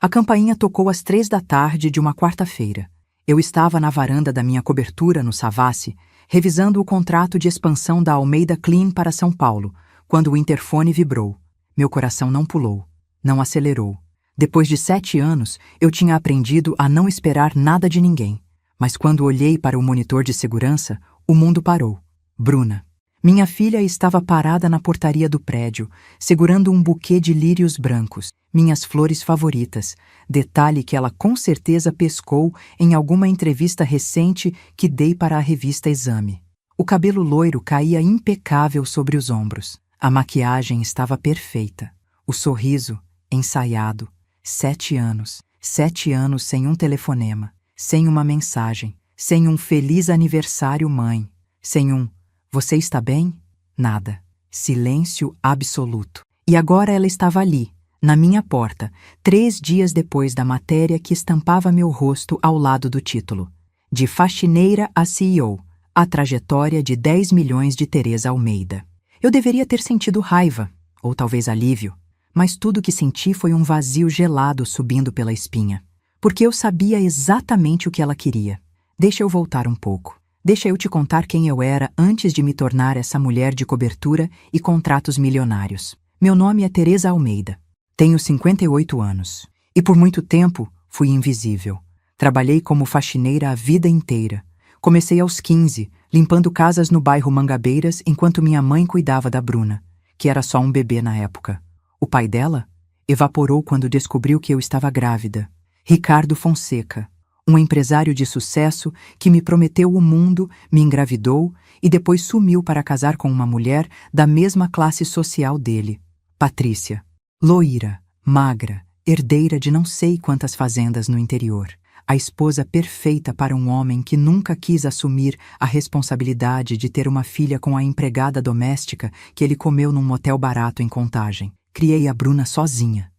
A campainha tocou às 3 da tarde de uma quarta-feira. Eu estava na varanda da minha cobertura no Savassi, revisando o contrato de expansão da Almeida Clean para São Paulo, quando o interfone vibrou. Meu coração não pulou, não acelerou. Depois de 7 anos, eu tinha aprendido a não esperar nada de ninguém. Mas quando olhei para o monitor de segurança, o mundo parou. Bruna. Minha filha estava parada na portaria do prédio, segurando um buquê de lírios brancos, minhas flores favoritas, detalhe que ela com certeza pescou em alguma entrevista recente que dei para a revista Exame. O cabelo loiro caía impecável sobre os ombros. A maquiagem estava perfeita. O sorriso, ensaiado. 7 anos. 7 anos sem um telefonema, sem uma mensagem, sem um feliz aniversário, mãe, sem um "você está bem?" Nada. Silêncio absoluto. E agora ela estava ali, na minha porta, 3 dias depois da matéria que estampava meu rosto ao lado do título. De faxineira a CEO, a trajetória de 10 milhões de Teresa Almeida. Eu deveria ter sentido raiva, ou talvez alívio, mas tudo que senti foi um vazio gelado subindo pela espinha. Porque eu sabia exatamente o que ela queria. Deixa eu voltar um pouco. Deixa eu te contar quem eu era antes de me tornar essa mulher de cobertura e contratos milionários. Meu nome é Teresa Almeida. Tenho 58 anos. E por muito tempo fui invisível. Trabalhei como faxineira a vida inteira. Comecei aos 15, limpando casas no bairro Mangabeiras enquanto minha mãe cuidava da Bruna, que era só um bebê na época. O pai dela evaporou quando descobriu que eu estava grávida. Ricardo Fonseca, um empresário de sucesso que me prometeu o mundo, me engravidou e depois sumiu para casar com uma mulher da mesma classe social dele. Patrícia, loira, magra, herdeira de não sei quantas fazendas no interior. A esposa perfeita para um homem que nunca quis assumir a responsabilidade de ter uma filha com a empregada doméstica que ele comeu num motel barato em Contagem. Criei a Bruna sozinha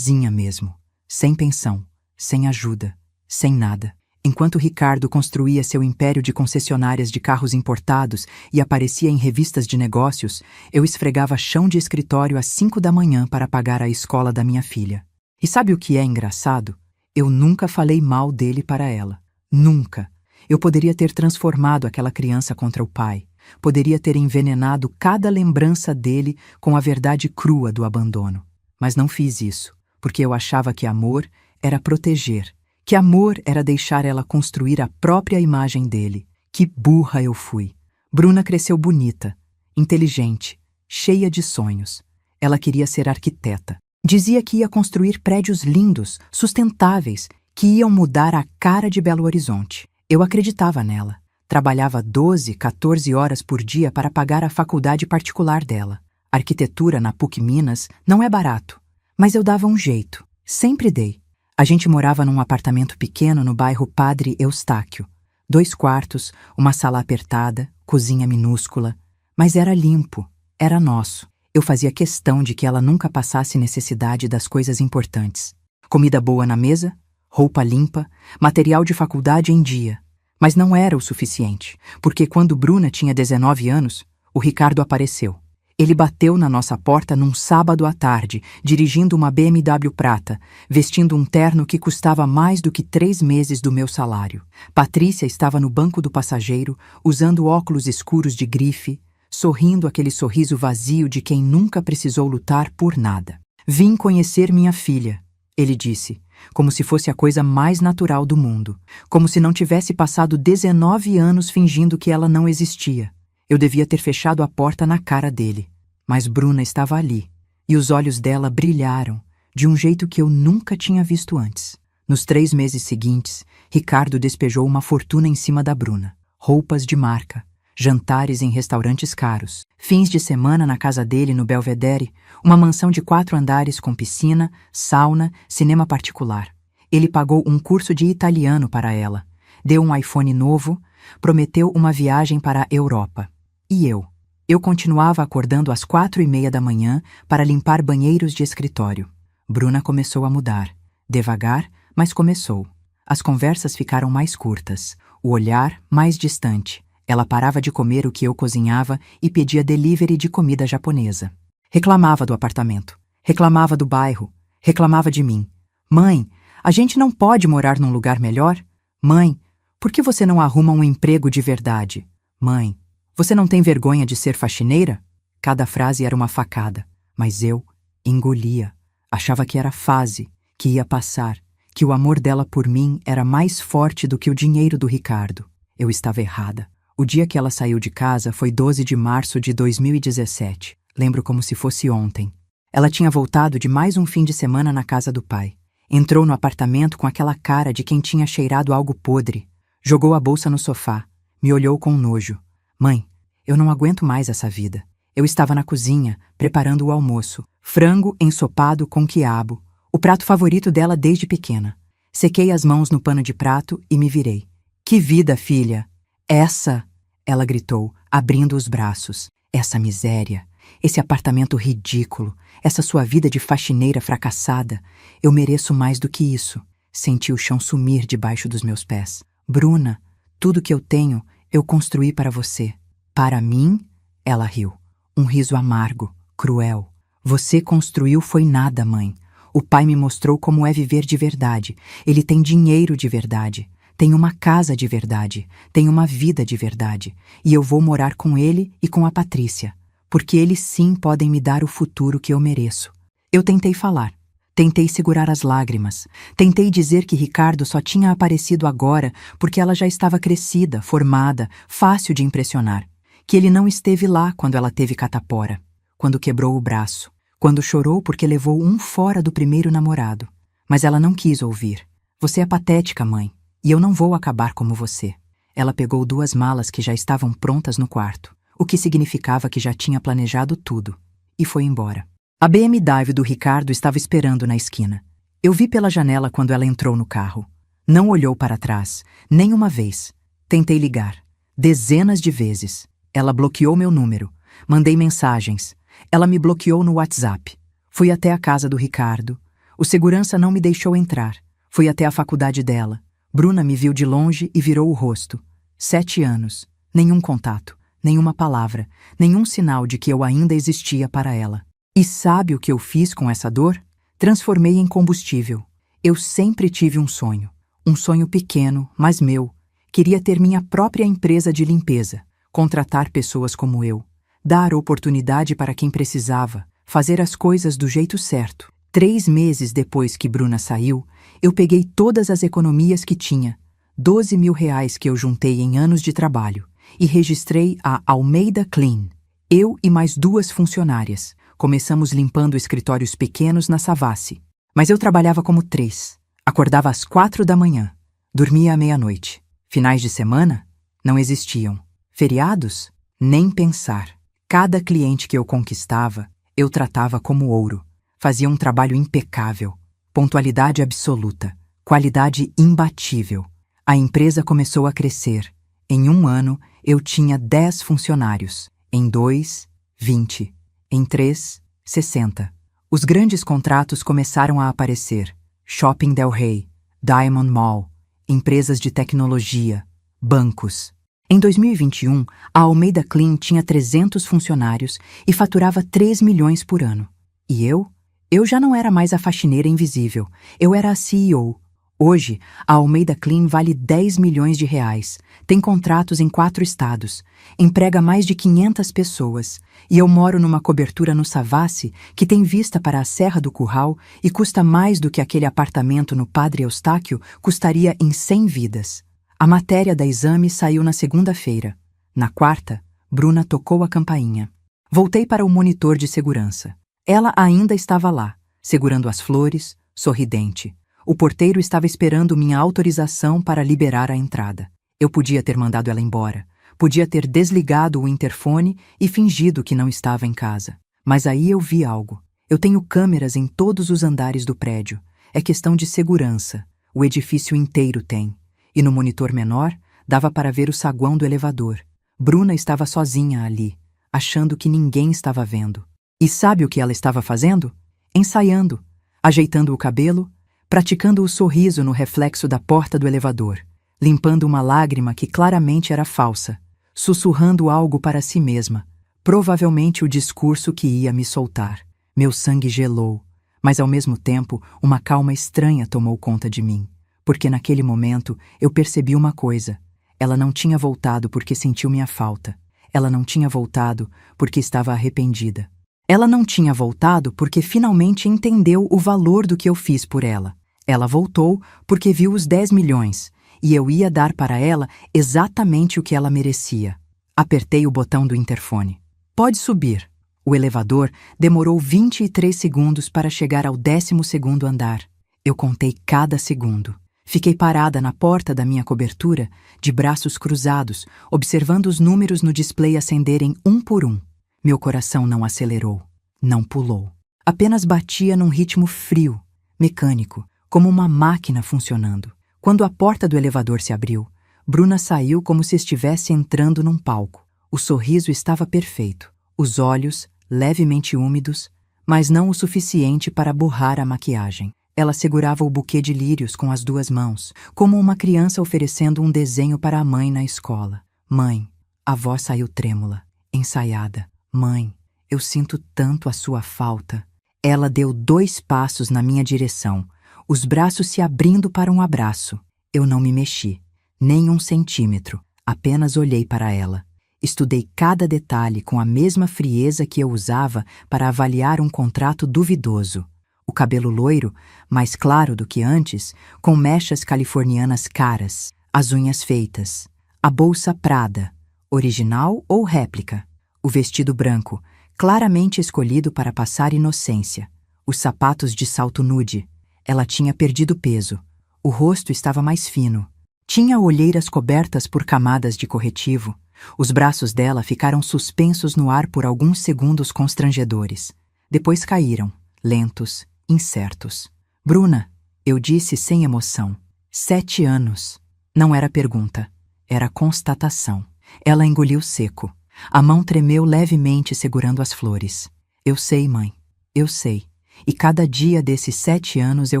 mesmo, sem pensão, sem ajuda, sem nada. Enquanto Ricardo construía seu império de concessionárias de carros importados e aparecia em revistas de negócios, eu esfregava chão de escritório às 5 da manhã para pagar a escola da minha filha. E sabe o que é engraçado? Eu nunca falei mal dele para ela. Nunca. Eu poderia ter transformado aquela criança contra o pai. Poderia ter envenenado cada lembrança dele com a verdade crua do abandono. Mas não fiz isso, porque eu achava que amor era proteger, que amor era deixar ela construir a própria imagem dele. Que burra eu fui. Bruna cresceu bonita, inteligente, cheia de sonhos. Ela queria ser arquiteta. Dizia que ia construir prédios lindos, sustentáveis, que iam mudar a cara de Belo Horizonte. Eu acreditava nela. Trabalhava 12, 14 horas por dia para pagar a faculdade particular dela. Arquitetura na PUC Minas não é barato, mas eu dava um jeito. Sempre dei. A gente morava num apartamento pequeno no bairro Padre Eustáquio. 2 quartos, uma sala apertada, cozinha minúscula. Mas era limpo, era nosso. Eu fazia questão de que ela nunca passasse necessidade das coisas importantes. Comida boa na mesa, roupa limpa, material de faculdade em dia. Mas não era o suficiente, porque quando Bruna tinha 19 anos, o Ricardo apareceu. Ele bateu na nossa porta num sábado à tarde, dirigindo uma BMW prata, vestindo um terno que custava mais do que 3 meses do meu salário. Patrícia estava no banco do passageiro, usando óculos escuros de grife, sorrindo aquele sorriso vazio de quem nunca precisou lutar por nada. "Vim conhecer minha filha", ele disse, como se fosse a coisa mais natural do mundo, como se não tivesse passado 19 anos fingindo que ela não existia. Eu devia ter fechado a porta na cara dele, mas Bruna estava ali, e os olhos dela brilharam de um jeito que eu nunca tinha visto antes. Nos 3 meses seguintes, Ricardo despejou uma fortuna em cima da Bruna. Roupas de marca, jantares em restaurantes caros, fins de semana na casa dele no Belvedere, uma mansão de 4 andares com piscina, sauna, cinema particular. Ele pagou um curso de italiano para ela, deu um iPhone novo, prometeu uma viagem para a Europa. E eu continuava acordando às 4:30 da manhã para limpar banheiros de escritório. Bruna começou a mudar. Devagar, mas começou. As conversas ficaram mais curtas, o olhar mais distante. Ela parava de comer o que eu cozinhava e pedia delivery de comida japonesa. Reclamava do apartamento, reclamava do bairro, reclamava de mim, Mãe, a gente não pode morar num lugar melhor? Mãe, por que você não arruma um emprego de verdade? Mãe, você não tem vergonha de ser faxineira? Cada frase era uma facada, mas eu engolia. Achava que era fase, que ia passar, que o amor dela por mim era mais forte do que o dinheiro do Ricardo. Eu estava errada. O dia que ela saiu de casa foi 12 de março de 2017. Lembro como se fosse ontem. Ela tinha voltado de mais um fim de semana na casa do pai. Entrou no apartamento com aquela cara de quem tinha cheirado algo podre. Jogou a bolsa no sofá. Me olhou com nojo. Mãe, eu não aguento mais essa vida. Eu estava na cozinha, preparando o almoço. Frango ensopado com quiabo. O prato favorito dela desde pequena. Sequei as mãos no pano de prato e me virei. Que vida, filha! Essa, ela gritou, abrindo os braços. Essa miséria, esse apartamento ridículo, essa sua vida de faxineira fracassada. Eu mereço mais do que isso. Senti o chão sumir debaixo dos meus pés. Bruna, tudo que eu tenho, eu construí para você. Para mim? Ela riu. Um riso amargo, cruel. Você construiu foi nada, mãe. O pai me mostrou como é viver de verdade. Ele tem dinheiro de verdade. Tem uma casa de verdade. Tem uma vida de verdade. E eu vou morar com ele e com a Patrícia. Porque eles sim podem me dar o futuro que eu mereço. Eu tentei falar. Tentei segurar as lágrimas. Tentei dizer que Ricardo só tinha aparecido agora porque ela já estava crescida, formada, fácil de impressionar. Que ele não esteve lá quando ela teve catapora. Quando quebrou o braço. Quando chorou porque levou um fora do primeiro namorado. Mas ela não quis ouvir. Você é patética, mãe. E eu não vou acabar como você. Ela pegou 2 malas que já estavam prontas no quarto. O que significava que já tinha planejado tudo. E foi embora. A BMW do Ricardo estava esperando na esquina. Eu vi pela janela quando ela entrou no carro. Não olhou para trás, nem uma vez. Tentei ligar. Dezenas de vezes. Ela bloqueou meu número. Mandei mensagens. Ela me bloqueou no WhatsApp. Fui até a casa do Ricardo. O segurança não me deixou entrar. Fui até a faculdade dela. Bruna me viu de longe e virou o rosto. 7 anos. Nenhum contato. Nenhuma palavra. Nenhum sinal de que eu ainda existia para ela. E sabe o que eu fiz com essa dor? Transformei em combustível. Eu sempre tive um sonho. Um sonho pequeno, mas meu. Queria ter minha própria empresa de limpeza. Contratar pessoas como eu. Dar oportunidade para quem precisava. Fazer as coisas do jeito certo. 3 meses depois que Bruna saiu, eu peguei todas as economias que tinha. 12 mil reais que eu juntei em anos de trabalho. E registrei a Almeida Clean. Eu e mais 2 funcionárias. Começamos limpando escritórios pequenos na Savassi. Mas eu trabalhava como 3. Acordava às 4 da manhã. Dormia à meia-noite. Finais de semana? Não existiam. Feriados? Nem pensar. Cada cliente que eu conquistava, eu tratava como ouro. Fazia um trabalho impecável. Pontualidade absoluta. Qualidade imbatível. A empresa começou a crescer. Em 1 ano, eu tinha 10 funcionários. Em 2, 20. Em 3, 60. Os grandes contratos começaram a aparecer. Shopping Del Rey, Diamond Mall, empresas de tecnologia, bancos. Em 2021, a Almeida Clean tinha 300 funcionários e faturava 3 milhões por ano. E eu? Eu já não era mais a faxineira invisível. Eu era a CEO. Hoje, a Almeida Clean vale 10 milhões de reais, tem contratos em 4 estados, emprega mais de 500 pessoas, e eu moro numa cobertura no Savassi que tem vista para a Serra do Curral e custa mais do que aquele apartamento no Padre Eustáquio custaria em 100 vidas. A matéria da Exame saiu na segunda-feira. Na quarta, Bruna tocou a campainha. Voltei para o monitor de segurança. Ela ainda estava lá, segurando as flores, sorridente. O porteiro estava esperando minha autorização para liberar a entrada. Eu podia ter mandado ela embora. Podia ter desligado o interfone e fingido que não estava em casa. Mas aí eu vi algo. Eu tenho câmeras em todos os andares do prédio. É questão de segurança. O edifício inteiro tem. E no monitor menor, dava para ver o saguão do elevador. Bruna estava sozinha ali, achando que ninguém estava vendo. E sabe o que ela estava fazendo? Ensaiando, ajeitando o cabelo, praticando o sorriso no reflexo da porta do elevador, limpando uma lágrima que claramente era falsa, sussurrando algo para si mesma, provavelmente o discurso que ia me soltar. Meu sangue gelou. Mas ao mesmo tempo, uma calma estranha tomou conta de mim, porque naquele momento eu percebi uma coisa. Ela não tinha voltado porque sentiu minha falta. Ela não tinha voltado porque estava arrependida. Ela não tinha voltado porque finalmente entendeu o valor do que eu fiz por ela. Ela voltou porque viu os 10 milhões, e eu ia dar para ela exatamente o que ela merecia. Apertei o botão do interfone. Pode subir. O elevador demorou 23 segundos para chegar ao 12º andar. Eu contei cada segundo. Fiquei parada na porta da minha cobertura, de braços cruzados, observando os números no display acenderem um por um. Meu coração não acelerou, não pulou. Apenas batia num ritmo frio, mecânico, como uma máquina funcionando. Quando a porta do elevador se abriu, Bruna saiu como se estivesse entrando num palco. O sorriso estava perfeito, os olhos levemente úmidos, mas não o suficiente para borrar a maquiagem. Ela segurava o buquê de lírios com as 2 mãos, como uma criança oferecendo um desenho para a mãe na escola. Mãe, a voz saiu trêmula, ensaiada. Mãe, eu sinto tanto a sua falta. Ela deu 2 passos na minha direção, os braços se abrindo para um abraço. Eu não me mexi, nem 1 centímetro, apenas olhei para ela. Estudei cada detalhe com a mesma frieza que eu usava para avaliar um contrato duvidoso. O cabelo loiro, mais claro do que antes, com mechas californianas caras, as unhas feitas, a bolsa Prada, original ou réplica, o vestido branco, claramente escolhido para passar inocência, os sapatos de salto nude. Ela tinha perdido peso, o rosto estava mais fino, tinha olheiras cobertas por camadas de corretivo. Os braços dela ficaram suspensos no ar por alguns segundos constrangedores. Depois caíram, lentos, incertos. Bruna, eu disse sem emoção. 7 anos. Não era pergunta, era constatação. Ela engoliu seco. A mão tremeu levemente segurando as flores. Eu sei, mãe, eu sei. E cada dia desses 7 anos eu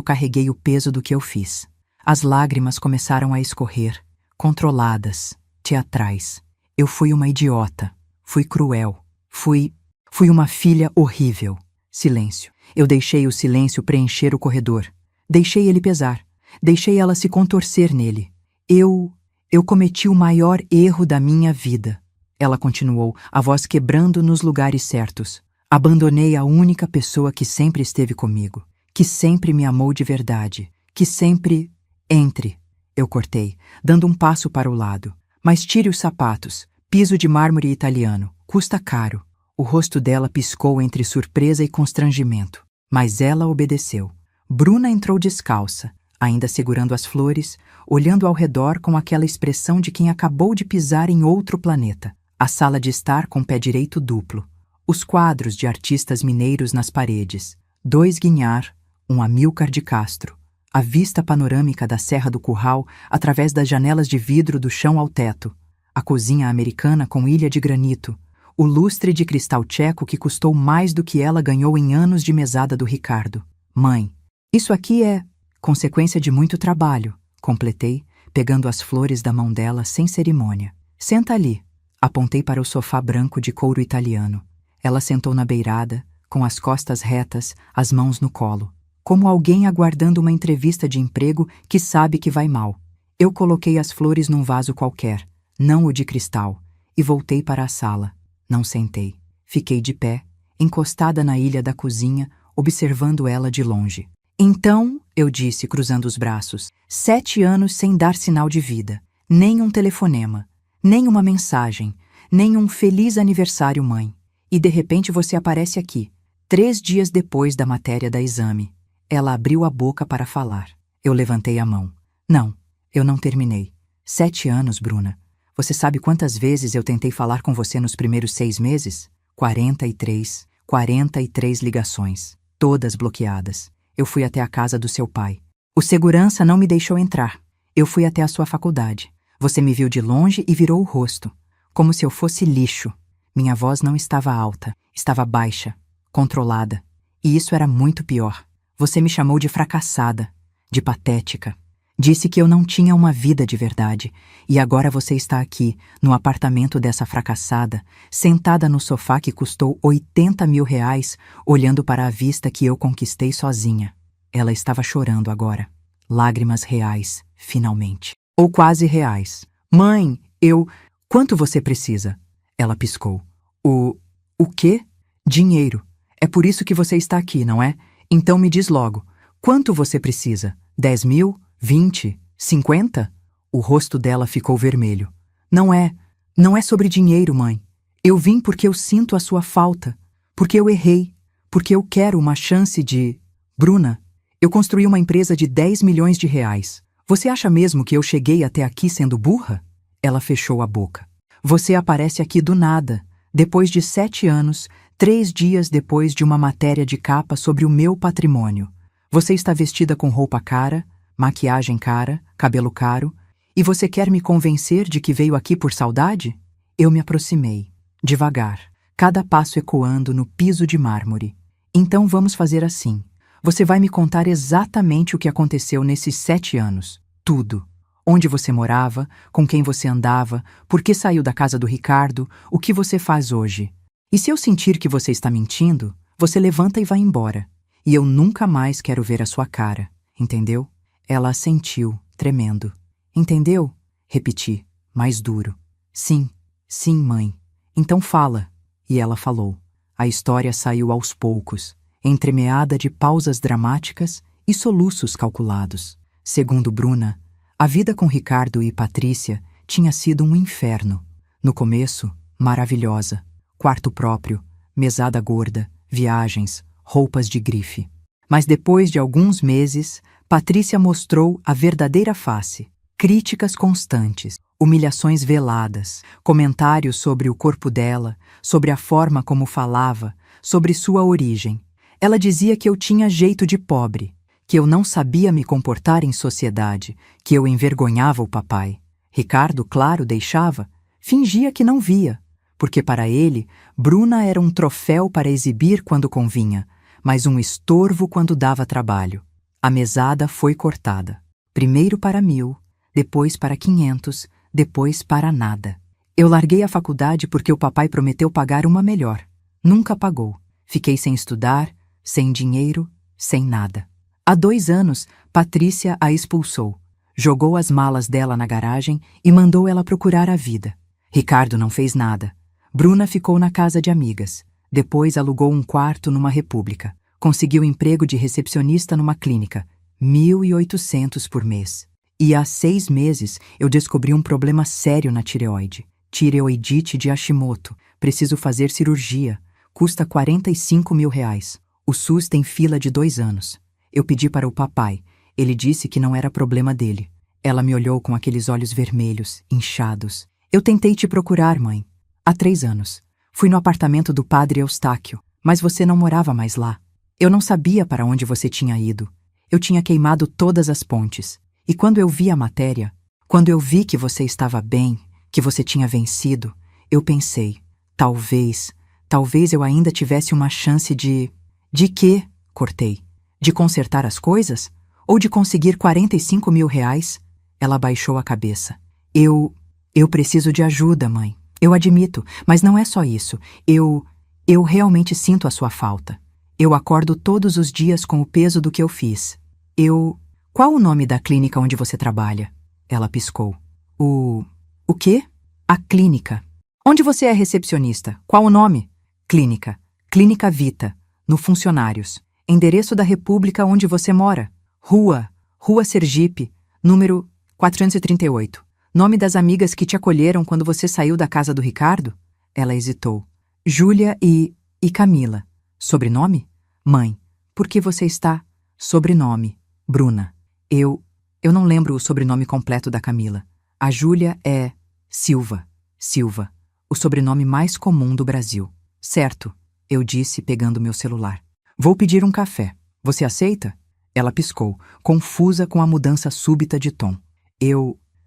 carreguei o peso do que eu fiz. As lágrimas começaram a escorrer, controladas, teatrais. Eu fui uma idiota, fui cruel, fui uma filha horrível. Silêncio. Eu deixei o silêncio preencher o corredor. Deixei ele pesar. Deixei ela se contorcer nele. Eu cometi o maior erro da minha vida. Ela continuou, a voz quebrando nos lugares certos. Abandonei a única pessoa que sempre esteve comigo, que sempre me amou de verdade, que sempre... Entre. Eu cortei, dando um passo para o lado. Mas tire os sapatos. Piso de mármore italiano. Custa caro. O rosto dela piscou entre surpresa e constrangimento. Mas ela obedeceu. Bruna entrou descalça, ainda segurando as flores, olhando ao redor com aquela expressão de quem acabou de pisar em outro planeta. A sala de estar com pé direito duplo. Os quadros de artistas mineiros nas paredes. 2 Guignard, um Amílcar de Castro. A vista panorâmica da Serra do Curral através das janelas de vidro do chão ao teto. A cozinha americana com ilha de granito. O lustre de cristal tcheco que custou mais do que ela ganhou em anos de mesada do Ricardo. Mãe, isso aqui é consequência de muito trabalho, completei, pegando as flores da mão dela sem cerimônia. Senta ali. Apontei para o sofá branco de couro italiano. Ela sentou na beirada, com as costas retas, as mãos no colo. Como alguém aguardando uma entrevista de emprego que sabe que vai mal. Eu coloquei as flores num vaso qualquer, não o de cristal, e voltei para a sala. Não sentei. Fiquei de pé, encostada na ilha da cozinha, observando ela de longe. Então, eu disse, cruzando os braços, 7 anos sem dar sinal de vida. Nem um telefonema, nem uma mensagem, nem um feliz aniversário, mãe. E de repente você aparece aqui, 3 dias depois da matéria da exame. Ela abriu a boca para falar. Eu levantei a mão. Não, eu não terminei. 7 anos, Bruna. Você sabe quantas vezes eu tentei falar com você nos primeiros 6 meses? 43 ligações, todas bloqueadas. Eu fui até a casa do seu pai. O segurança não me deixou entrar. Eu fui até a sua faculdade. Você me viu de longe e virou o rosto, como se eu fosse lixo. Minha voz não estava alta, estava baixa, controlada. E isso era muito pior. Você me chamou de fracassada, de patética, Disse que eu não tinha uma vida de verdade, e agora você está aqui, no apartamento dessa fracassada, sentada no sofá que custou 80 mil reais, olhando para a vista que eu conquistei sozinha. Ela estava chorando agora. Lágrimas reais, finalmente. Ou quase reais. Mãe, Quanto você precisa? Ela piscou. O quê? Dinheiro. É por isso que você está aqui, não é? Então me diz logo. Quanto você precisa? 10 mil? 20? 50? O rosto dela ficou vermelho. Não é sobre dinheiro, mãe. Eu vim porque eu sinto a sua falta. Porque eu errei. Porque eu quero uma chance de... Bruna, eu construí uma empresa de 10 milhões de reais. Você acha mesmo que eu cheguei até aqui sendo burra? Ela fechou a boca. Você aparece aqui do nada, depois de 7 anos, 3 dias depois de uma matéria de capa sobre o meu patrimônio. Você está vestida com roupa cara, maquiagem cara, cabelo caro, e você quer me convencer de que veio aqui por saudade? Eu me aproximei, devagar, cada passo ecoando no piso de mármore. Então vamos fazer assim. Você vai me contar exatamente o que aconteceu nesses 7 anos. Tudo. Onde você morava, com quem você andava, por que saiu da casa do Ricardo, o que você faz hoje. E se eu sentir que você está mentindo, você levanta e vai embora. E eu nunca mais quero ver a sua cara, entendeu? Ela assentiu, tremendo. Entendeu? Repeti, mais duro. Sim, mãe. Então fala. E ela falou. A história saiu aos poucos, entremeada de pausas dramáticas e soluços calculados. Segundo Bruna, a vida com Ricardo e Patrícia tinha sido um inferno. No começo, maravilhosa. Quarto próprio, mesada gorda, viagens, roupas de grife. Mas depois de alguns meses, Patrícia mostrou a verdadeira face. Críticas constantes, humilhações veladas, comentários sobre o corpo dela, sobre a forma como falava, sobre sua origem. Ela dizia que eu tinha jeito de pobre, que eu não sabia me comportar em sociedade, que eu envergonhava o papai. Ricardo, claro, deixava, fingia que não via, porque para ele, Bruna era um troféu para exibir quando convinha, mas um estorvo quando dava trabalho. A mesada foi cortada. Primeiro para 1.000, depois para 500, depois para nada. Eu larguei a faculdade porque o papai prometeu pagar uma melhor. Nunca pagou. Fiquei sem estudar, sem dinheiro, sem nada. Há 2 anos, Patrícia a expulsou. Jogou as malas dela na garagem e mandou ela procurar a vida. Ricardo não fez nada. Bruna ficou na casa de amigas. Depois alugou um quarto numa república. Conseguiu emprego de recepcionista numa clínica. 1.800 por mês. E há 6 meses eu descobri um problema sério na tireoide. Tireoidite de Hashimoto. Preciso fazer cirurgia. Custa 45 mil reais. O SUS tem fila de 2 anos. Eu pedi para o papai. Ele disse que não era problema dele. Ela me olhou com aqueles olhos vermelhos, inchados. Eu tentei te procurar, mãe. Há 3 anos. Fui no apartamento do padre Eustáquio, mas você não morava mais lá. Eu não sabia para onde você tinha ido. Eu tinha queimado todas as pontes. E quando eu vi a matéria, quando eu vi que você estava bem, que você tinha vencido, eu pensei, talvez eu ainda tivesse uma chance de... De quê? Cortei. De consertar as coisas? Ou de conseguir 45 mil reais? Ela baixou a cabeça. Eu preciso de ajuda, mãe. Eu admito, mas não é só isso. Eu realmente sinto a sua falta. Eu acordo todos os dias com o peso do que eu fiz. Qual o nome da clínica onde você trabalha? Ela piscou. O quê? A clínica. Onde você é recepcionista? Qual o nome? Clínica. Clínica Vita. No Funcionários. Endereço da República onde você mora. Rua Sergipe, número 438. Nome das amigas que te acolheram quando você saiu da casa do Ricardo? Ela hesitou. Júlia e Camila. Sobrenome? Mãe. Por que você está? Sobrenome. Bruna. Eu não lembro o sobrenome completo da Camila. A Júlia é Silva. O sobrenome mais comum do Brasil. Certo, eu disse pegando meu celular. Vou pedir um café. Você aceita? Ela piscou, confusa com a mudança súbita de tom.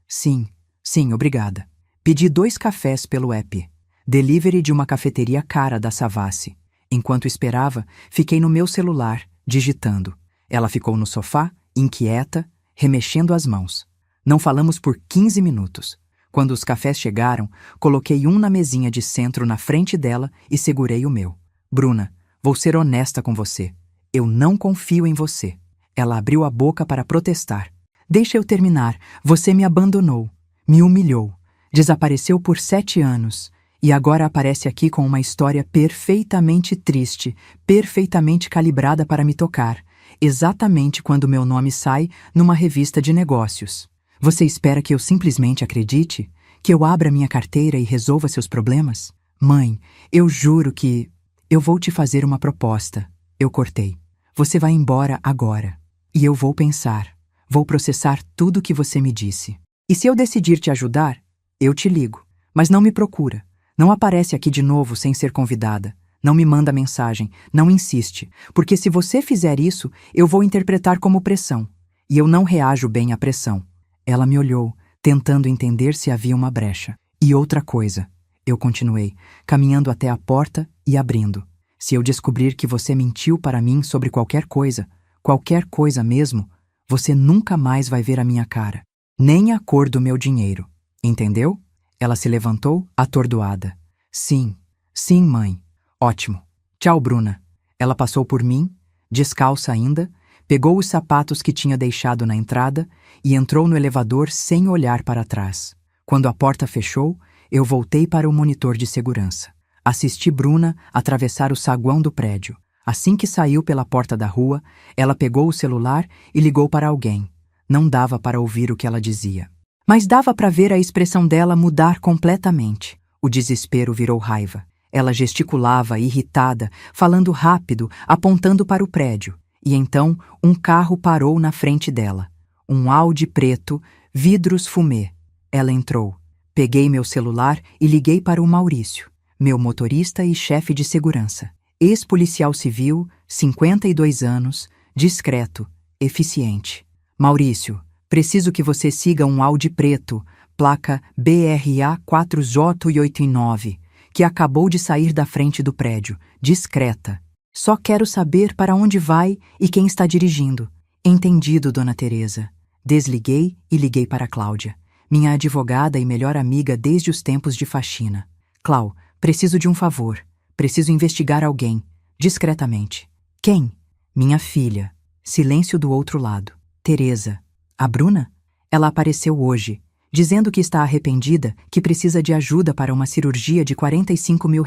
Sim, obrigada. Pedi 2 cafés pelo app. Delivery de uma cafeteria cara da Savassi. Enquanto esperava, fiquei no meu celular, digitando. Ela ficou no sofá, inquieta, remexendo as mãos. Não falamos por 15 minutos. Quando os cafés chegaram, coloquei um na mesinha de centro na frente dela e segurei o meu. Bruna, vou ser honesta com você. Eu não confio em você. Ela abriu a boca para protestar. Deixa eu terminar. Você me abandonou. Me humilhou. Desapareceu por 7 anos. E agora aparece aqui com uma história perfeitamente triste, perfeitamente calibrada para me tocar, exatamente quando meu nome sai numa revista de negócios. Você espera que eu simplesmente acredite? Que eu abra minha carteira e resolva seus problemas? Mãe, eu juro que... Eu vou te fazer uma proposta. Eu cortei. Você vai embora agora. E eu vou pensar. Vou processar tudo o que você me disse. E se eu decidir te ajudar, eu te ligo. Mas não me procura. Não aparece aqui de novo sem ser convidada. Não me manda mensagem. Não insiste. Porque se você fizer isso, eu vou interpretar como pressão. E eu não reajo bem à pressão. Ela me olhou, tentando entender se havia uma brecha. E outra coisa. Eu continuei, caminhando até a porta e abrindo. Se eu descobrir que você mentiu para mim sobre qualquer coisa mesmo, você nunca mais vai ver a minha cara. Nem a cor do meu dinheiro. Entendeu? Ela se levantou, atordoada. Sim, mãe. Ótimo. Tchau, Bruna. Ela passou por mim, descalça ainda, pegou os sapatos que tinha deixado na entrada e entrou no elevador sem olhar para trás. Quando a porta fechou, eu voltei para o monitor de segurança. Assisti Bruna atravessar o saguão do prédio. Assim que saiu pela porta da rua, ela pegou o celular e ligou para alguém. Não dava para ouvir o que ela dizia. Mas dava para ver a expressão dela mudar completamente. O desespero virou raiva. Ela gesticulava, irritada, falando rápido, apontando para o prédio. E então, um carro parou na frente dela. Um Audi preto, vidros fumê. Ela entrou. Peguei meu celular e liguei para o Maurício, meu motorista e chefe de segurança. Ex-policial civil, 52 anos, discreto, eficiente. Maurício, preciso que você siga um Audi preto, placa BRA 4J89, que acabou de sair da frente do prédio, discreta. Só quero saber para onde vai e quem está dirigindo. Entendido, dona Teresa. Desliguei e liguei para Cláudia, minha advogada e melhor amiga desde os tempos de faxina. Clau, preciso de um favor. Preciso investigar alguém, discretamente. Quem? Minha filha. Silêncio do outro lado. Teresa. A Bruna? Ela apareceu hoje, dizendo que está arrependida, que precisa de ajuda para uma cirurgia de R$45 mil,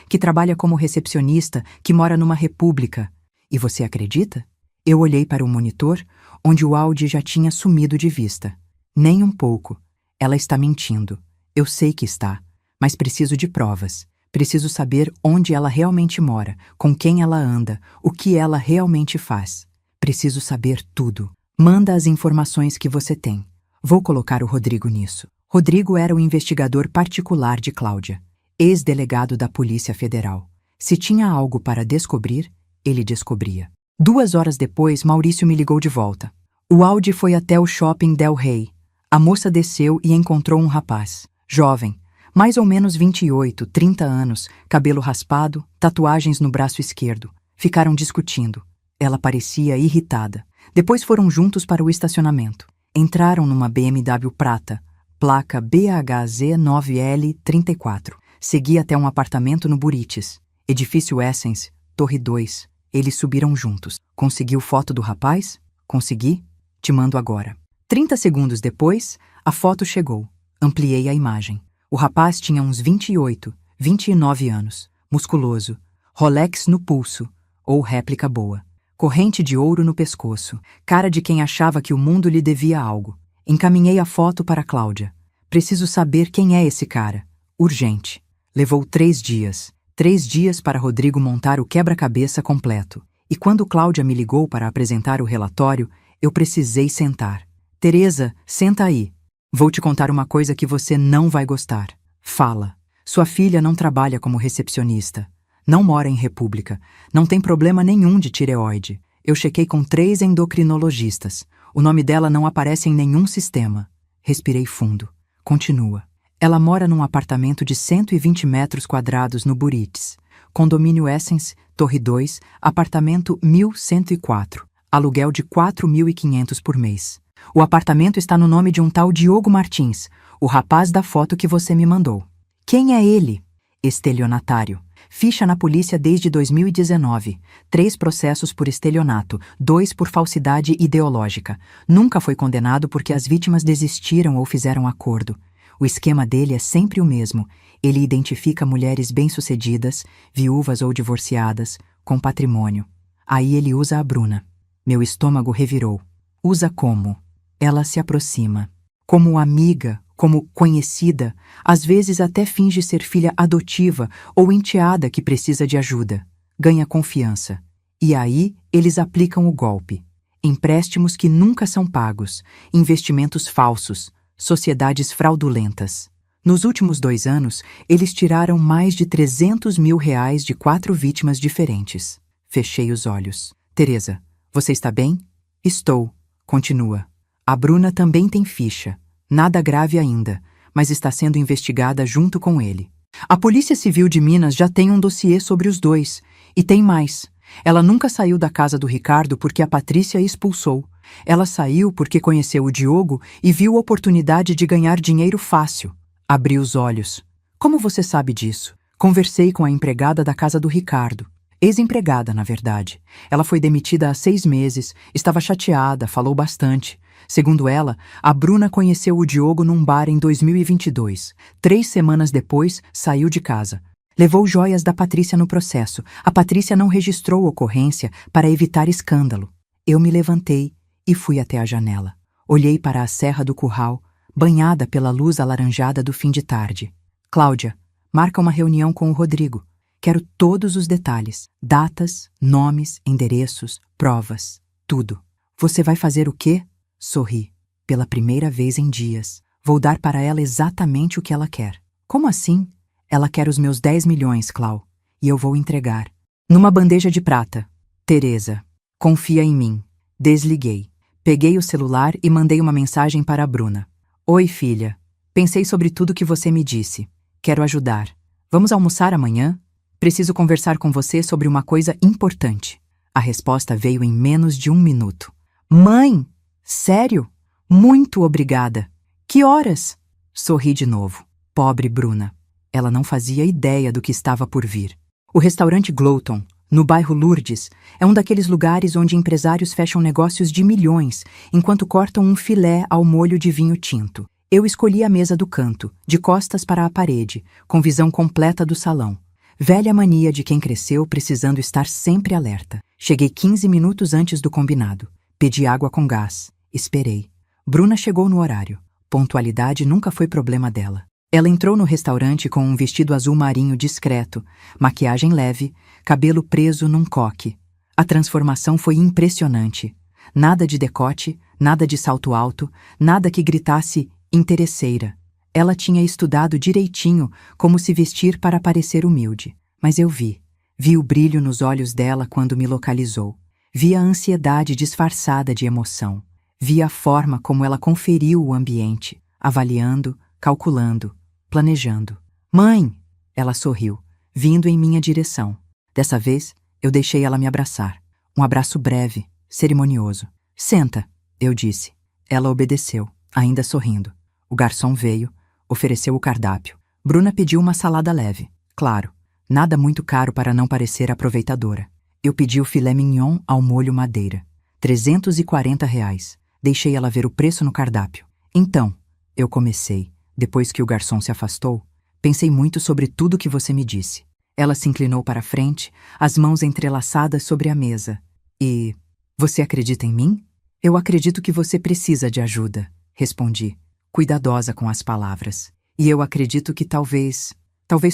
que trabalha como recepcionista, que mora numa república. E você acredita? Eu olhei para o monitor, onde o Audi já tinha sumido de vista. Nem um pouco. Ela está mentindo. Eu sei que está, mas preciso de provas. Preciso saber onde ela realmente mora, com quem ela anda, o que ela realmente faz. Preciso saber tudo. Manda as informações que você tem. Vou colocar o Rodrigo nisso. Rodrigo era o investigador particular de Cláudia, ex-delegado da Polícia Federal. Se tinha algo para descobrir, ele descobria. 2 horas depois, Maurício me ligou de volta. O Audi foi até o shopping Del Rey. A moça desceu e encontrou um rapaz, jovem, mais ou menos 28, 30 anos, cabelo raspado, tatuagens no braço esquerdo. Ficaram discutindo. Ela parecia irritada. Depois foram juntos para o estacionamento. Entraram numa BMW prata, placa BHZ9L34. Segui até um apartamento no Burites, edifício Essence, Torre 2. Eles subiram juntos. Conseguiu foto do rapaz? Consegui? Te mando agora. 30 segundos depois, a foto chegou. Ampliei a imagem. O rapaz tinha uns 28, 29 anos, musculoso, Rolex no pulso, ou réplica boa, corrente de ouro no pescoço, cara de quem achava que o mundo lhe devia algo. Encaminhei a foto para Cláudia. Preciso saber quem é esse cara. Urgente. Levou 3 dias. 3 dias para Rodrigo montar o quebra-cabeça completo. E quando Cláudia me ligou para apresentar o relatório, eu precisei sentar. Teresa, senta aí. Vou te contar uma coisa que você não vai gostar. Fala. Sua filha não trabalha como recepcionista. Não mora em república. Não tem problema nenhum de tireoide. Eu chequei com 3 endocrinologistas. O nome dela não aparece em nenhum sistema. Respirei fundo. Continua. Ela mora num apartamento de 120 metros quadrados no Burites. Condomínio Essence, Torre 2, apartamento 1104. Aluguel de 4.500 por mês. O apartamento está no nome de um tal Diogo Martins, o rapaz da foto que você me mandou. Quem é ele? Estelionatário. Ficha na polícia desde 2019. 3 processos por estelionato, 2 por falsidade ideológica. Nunca foi condenado porque as vítimas desistiram ou fizeram acordo. O esquema dele é sempre o mesmo. Ele identifica mulheres bem-sucedidas, viúvas ou divorciadas, com patrimônio. Aí ele usa a Bruna. Meu estômago revirou. Usa como? Ela se aproxima. Como amiga, como conhecida, às vezes até finge ser filha adotiva ou enteada que precisa de ajuda. Ganha confiança. E aí eles aplicam o golpe. Empréstimos que nunca são pagos, investimentos falsos, sociedades fraudulentas. Nos últimos 2 anos, eles tiraram mais de R$300 mil de 4 vítimas diferentes. Fechei os olhos. Teresa, você está bem? Estou. Continua. A Bruna também tem ficha. Nada grave ainda, mas está sendo investigada junto com ele. A Polícia Civil de Minas já tem um dossiê sobre os dois. E tem mais. Ela nunca saiu da casa do Ricardo porque a Patrícia a expulsou. Ela saiu porque conheceu o Diogo e viu a oportunidade de ganhar dinheiro fácil. Abri os olhos. Como você sabe disso? Conversei com a empregada da casa do Ricardo. Ex-empregada, na verdade. Ela foi demitida há 6 meses, estava chateada, falou bastante. Segundo ela, a Bruna conheceu o Diogo num bar em 2022. 3 semanas depois, saiu de casa. Levou joias da Patrícia no processo. A Patrícia não registrou ocorrência para evitar escândalo. Eu me levantei e fui até a janela. Olhei para a Serra do Curral, banhada pela luz alaranjada do fim de tarde. Cláudia, marca uma reunião com o Rodrigo. Quero todos os detalhes. Datas, nomes, endereços, provas. Tudo. Você vai fazer o quê? Sorri. Pela primeira vez em dias. Vou dar para ela exatamente o que ela quer. Como assim? Ela quer os meus 10 milhões, Clau. E eu vou entregar. Numa bandeja de prata. Teresa, confia em mim. Desliguei. Peguei o celular e mandei uma mensagem para a Bruna. Oi, filha. Pensei sobre tudo que você me disse. Quero ajudar. Vamos almoçar amanhã? Preciso conversar com você sobre uma coisa importante. A resposta veio em menos de 1 minuto. Mãe! Sério? Muito obrigada. Que horas? Sorri de novo. Pobre Bruna. Ela não fazia ideia do que estava por vir. O restaurante Glowton, no bairro Lourdes, é um daqueles lugares onde empresários fecham negócios de milhões enquanto cortam um filé ao molho de vinho tinto. Eu escolhi a mesa do canto, de costas para a parede, com visão completa do salão. Velha mania de quem cresceu precisando estar sempre alerta. Cheguei 15 minutos antes do combinado. Pedi água com gás. Esperei. Bruna chegou no horário. Pontualidade nunca foi problema dela. Ela entrou no restaurante com um vestido azul marinho discreto, maquiagem leve, cabelo preso num coque. A transformação foi impressionante. Nada de decote, nada de salto alto, nada que gritasse interesseira. Ela tinha estudado direitinho como se vestir para parecer humilde. Mas eu vi. Vi o brilho nos olhos dela quando me localizou. Vi a ansiedade disfarçada de emoção. Vi a forma como ela conferiu o ambiente, avaliando, calculando, planejando. Mãe! Ela sorriu, vindo em minha direção. Dessa vez, eu deixei ela me abraçar. Um abraço breve, cerimonioso. Senta, eu disse. Ela obedeceu, ainda sorrindo. O garçom veio, ofereceu o cardápio. Bruna pediu uma salada leve. Claro, nada muito caro para não parecer aproveitadora. Eu pedi o filé mignon ao molho madeira. R$340. Deixei ela ver o preço no cardápio. Então, eu comecei. Depois que o garçom se afastou, pensei muito sobre tudo que você me disse. Ela se inclinou para a frente, as mãos entrelaçadas sobre a mesa. E... você acredita em mim? Eu acredito que você precisa de ajuda, respondi, cuidadosa com as palavras. E eu acredito que talvez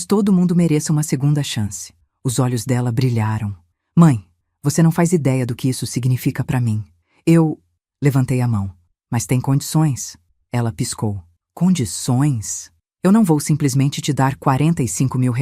todo mundo mereça uma segunda chance. Os olhos dela brilharam. Mãe, você não faz ideia do que isso significa para mim. Eu... levantei a mão. Mas tem condições. Ela piscou. Condições? Eu não vou simplesmente te dar R$45 mil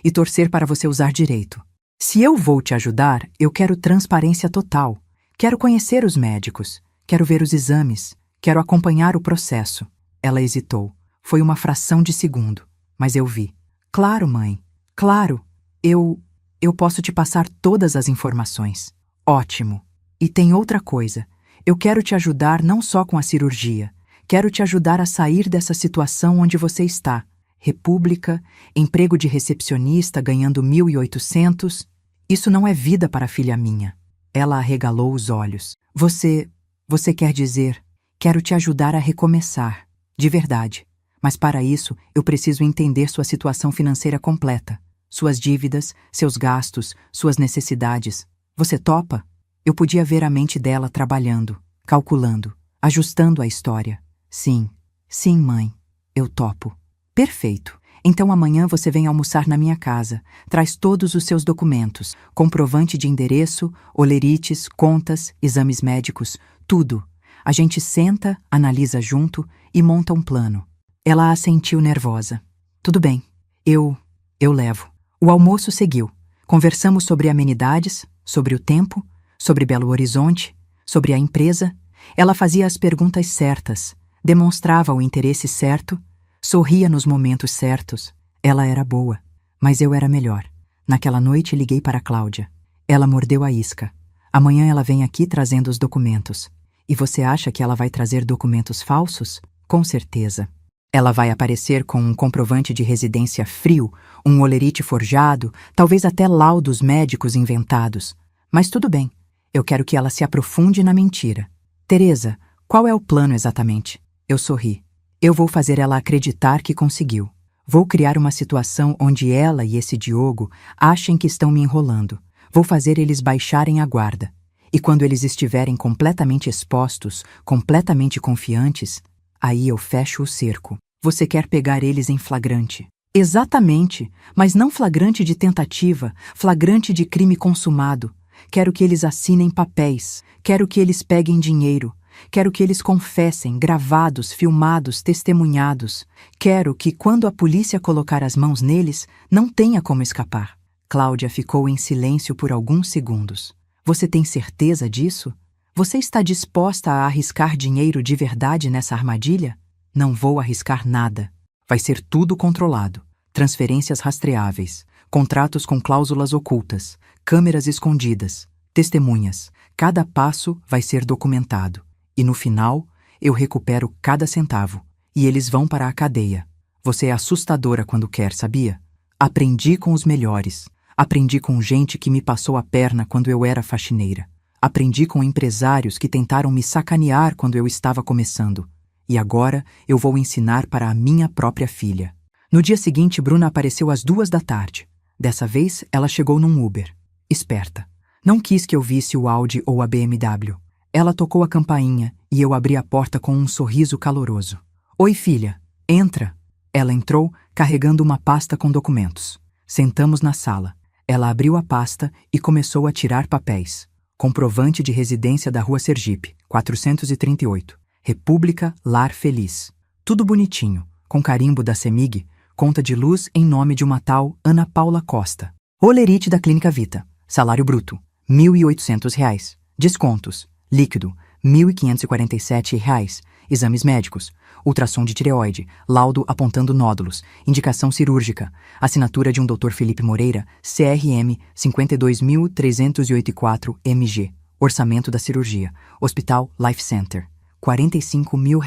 e torcer para você usar direito. Se eu vou te ajudar, eu quero transparência total. Quero conhecer os médicos. Quero ver os exames. Quero acompanhar o processo. Ela hesitou. Foi uma fração de segundo. Mas eu vi. Claro, mãe. Claro. Eu posso te passar todas as informações. Ótimo. E tem outra coisa. Eu quero te ajudar não só com a cirurgia. Quero te ajudar a sair dessa situação onde você está. República, emprego de recepcionista ganhando 1.800. Isso não é vida para a filha minha. Ela arregalou os olhos. Você quer dizer, quero te ajudar a recomeçar. De verdade. Mas para isso, eu preciso entender sua situação financeira completa. Suas dívidas, seus gastos, suas necessidades. Você topa? Eu podia ver a mente dela trabalhando, calculando, ajustando a história. Sim, mãe, eu topo. Perfeito. Então amanhã você vem almoçar na minha casa, traz todos os seus documentos, comprovante de endereço, olerites, contas, exames médicos, tudo. A gente senta, analisa junto e monta um plano. Ela assentiu nervosa. Tudo bem, eu levo. O almoço seguiu. Conversamos sobre amenidades, sobre o tempo, sobre Belo Horizonte, sobre a empresa. Ela fazia as perguntas certas, demonstrava o interesse certo, sorria nos momentos certos. Ela era boa, mas eu era melhor. Naquela noite liguei para Cláudia. Ela mordeu a isca. Amanhã ela vem aqui trazendo os documentos. E você acha que ela vai trazer documentos falsos? Com certeza. Ela vai aparecer com um comprovante de residência frio, um holerite forjado, talvez até laudos médicos inventados. Mas tudo bem. Eu quero que ela se aprofunde na mentira. Teresa, qual é o plano exatamente? Eu sorri. Eu vou fazer ela acreditar que conseguiu. Vou criar uma situação onde ela e esse Diogo achem que estão me enrolando. Vou fazer eles baixarem a guarda. E quando eles estiverem completamente expostos, completamente confiantes, aí eu fecho o cerco. Você quer pegar eles em flagrante. Exatamente, mas não flagrante de tentativa, flagrante de crime consumado. Quero que eles assinem papéis, quero que eles peguem dinheiro, quero que eles confessem, gravados, filmados, testemunhados. Quero que, quando a polícia colocar as mãos neles, não tenha como escapar. Cláudia ficou em silêncio por alguns segundos. Você tem certeza disso? Você está disposta a arriscar dinheiro de verdade nessa armadilha? Não vou arriscar nada. Vai ser tudo controlado. Transferências rastreáveis, contratos com cláusulas ocultas, câmeras escondidas, testemunhas. Cada passo vai ser documentado. E no final, eu recupero cada centavo. E eles vão para a cadeia. Você é assustadora quando quer, sabia? Aprendi com os melhores. Aprendi com gente que me passou a perna quando eu era faxineira. Aprendi com empresários que tentaram me sacanear quando eu estava começando. E agora eu vou ensinar para a minha própria filha. No dia seguinte, Bruna apareceu às 2 da tarde. Dessa vez, ela chegou num Uber. Esperta. Não quis que eu visse o Audi ou a BMW. Ela tocou a campainha e eu abri a porta com um sorriso caloroso. Oi, filha. Entra. Ela entrou, carregando uma pasta com documentos. Sentamos na sala. Ela abriu a pasta e começou a tirar papéis. Comprovante de residência da Rua Sergipe, 438. República Lar Feliz. Tudo bonitinho, com carimbo da CEMIG, conta de luz em nome de uma tal Ana Paula Costa. Holerite da Clínica Vita. Salário bruto, R$ 1.800. Descontos. Líquido, R$ 1.547. Exames médicos. Ultrassom de tireoide, laudo apontando nódulos, indicação cirúrgica, assinatura de um Dr. Felipe Moreira, CRM 52.384 MG, orçamento da cirurgia, Hospital Life Center, R$ 45 mil,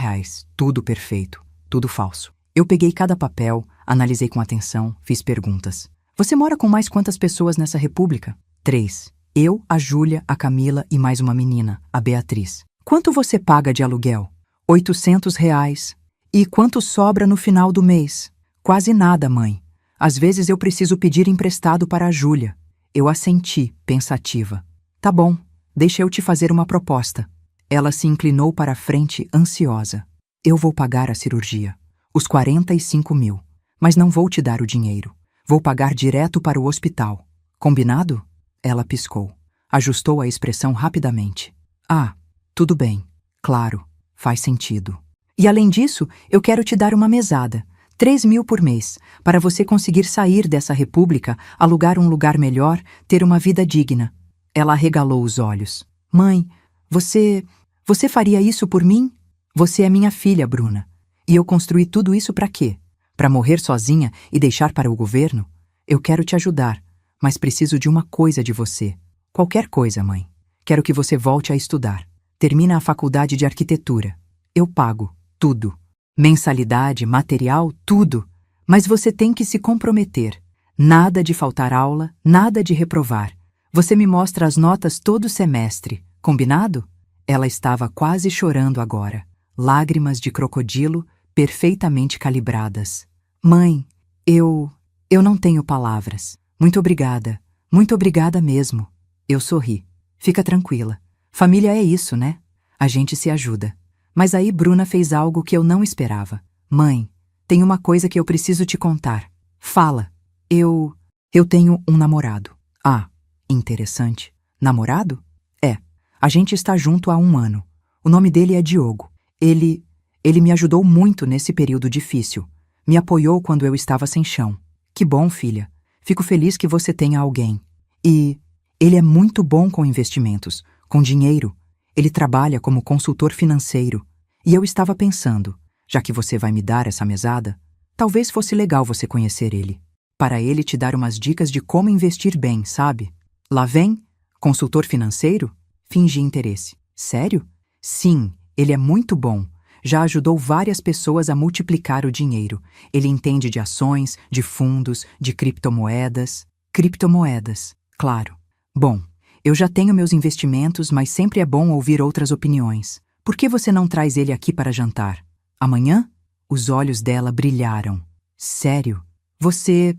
tudo perfeito, tudo falso. Eu peguei cada papel, analisei com atenção, fiz perguntas. Você mora com mais quantas pessoas nessa república? 3. Eu, a Júlia, a Camila e mais uma menina, a Beatriz. Quanto você paga de aluguel? R$ 800. E quanto sobra no final do mês? Quase nada, mãe. Às vezes eu preciso pedir emprestado para a Júlia. Eu assenti, pensativa. Tá bom, deixa eu te fazer uma proposta. Ela se inclinou para a frente, ansiosa. Eu vou pagar a cirurgia. Os 45 mil. Mas não vou te dar o dinheiro. Vou pagar direto para o hospital. Combinado? Ela piscou. Ajustou a expressão rapidamente. Ah, tudo bem. Claro. Faz sentido. E além disso, eu quero te dar uma mesada, 3 mil por mês, para você conseguir sair dessa república, alugar um lugar melhor, ter uma vida digna. Ela arregalou os olhos. Mãe, você faria isso por mim? Você é minha filha, Bruna. E eu construí tudo isso para quê? Para morrer sozinha e deixar para o governo? Eu quero te ajudar, mas preciso de uma coisa de você. Qualquer coisa, mãe. Quero que você volte a estudar. termina a faculdade de arquitetura. Eu pago tudo. Mensalidade, material, tudo. Mas você tem que se comprometer. Nada de faltar aula, nada de reprovar. Você me mostra as notas todo semestre. Combinado? Ela estava quase chorando agora. Lágrimas de crocodilo perfeitamente calibradas. Mãe, eu não tenho palavras. Muito obrigada mesmo. Eu sorri. Fica tranquila. Família é isso, né? A gente se ajuda. Mas aí Bruna fez algo que eu não esperava. Mãe, tem uma coisa que eu preciso te contar. Fala. Eu tenho um namorado. Ah, interessante. Namorado? É. A gente está junto há 1 ano. O nome dele é Diogo. Ele me ajudou muito nesse período difícil. Me apoiou quando eu estava sem chão. Que bom, filha. Fico feliz que você tenha alguém. E ele é muito bom com investimentos, com dinheiro. Ele trabalha como consultor financeiro. E eu estava pensando, já que você vai me dar essa mesada, talvez fosse legal você conhecer ele. Para ele te dar umas dicas de como investir bem, sabe? Lá vem? Consultor financeiro? Fingi interesse. Sério? Sim, ele é muito bom. Já ajudou várias pessoas a multiplicar o dinheiro. Ele entende de ações, de fundos, de criptomoedas. Criptomoedas, claro. Bom, eu já tenho meus investimentos, mas sempre é bom ouvir outras opiniões. Por que você não traz ele aqui para jantar? Amanhã? Os olhos dela brilharam. Sério? Você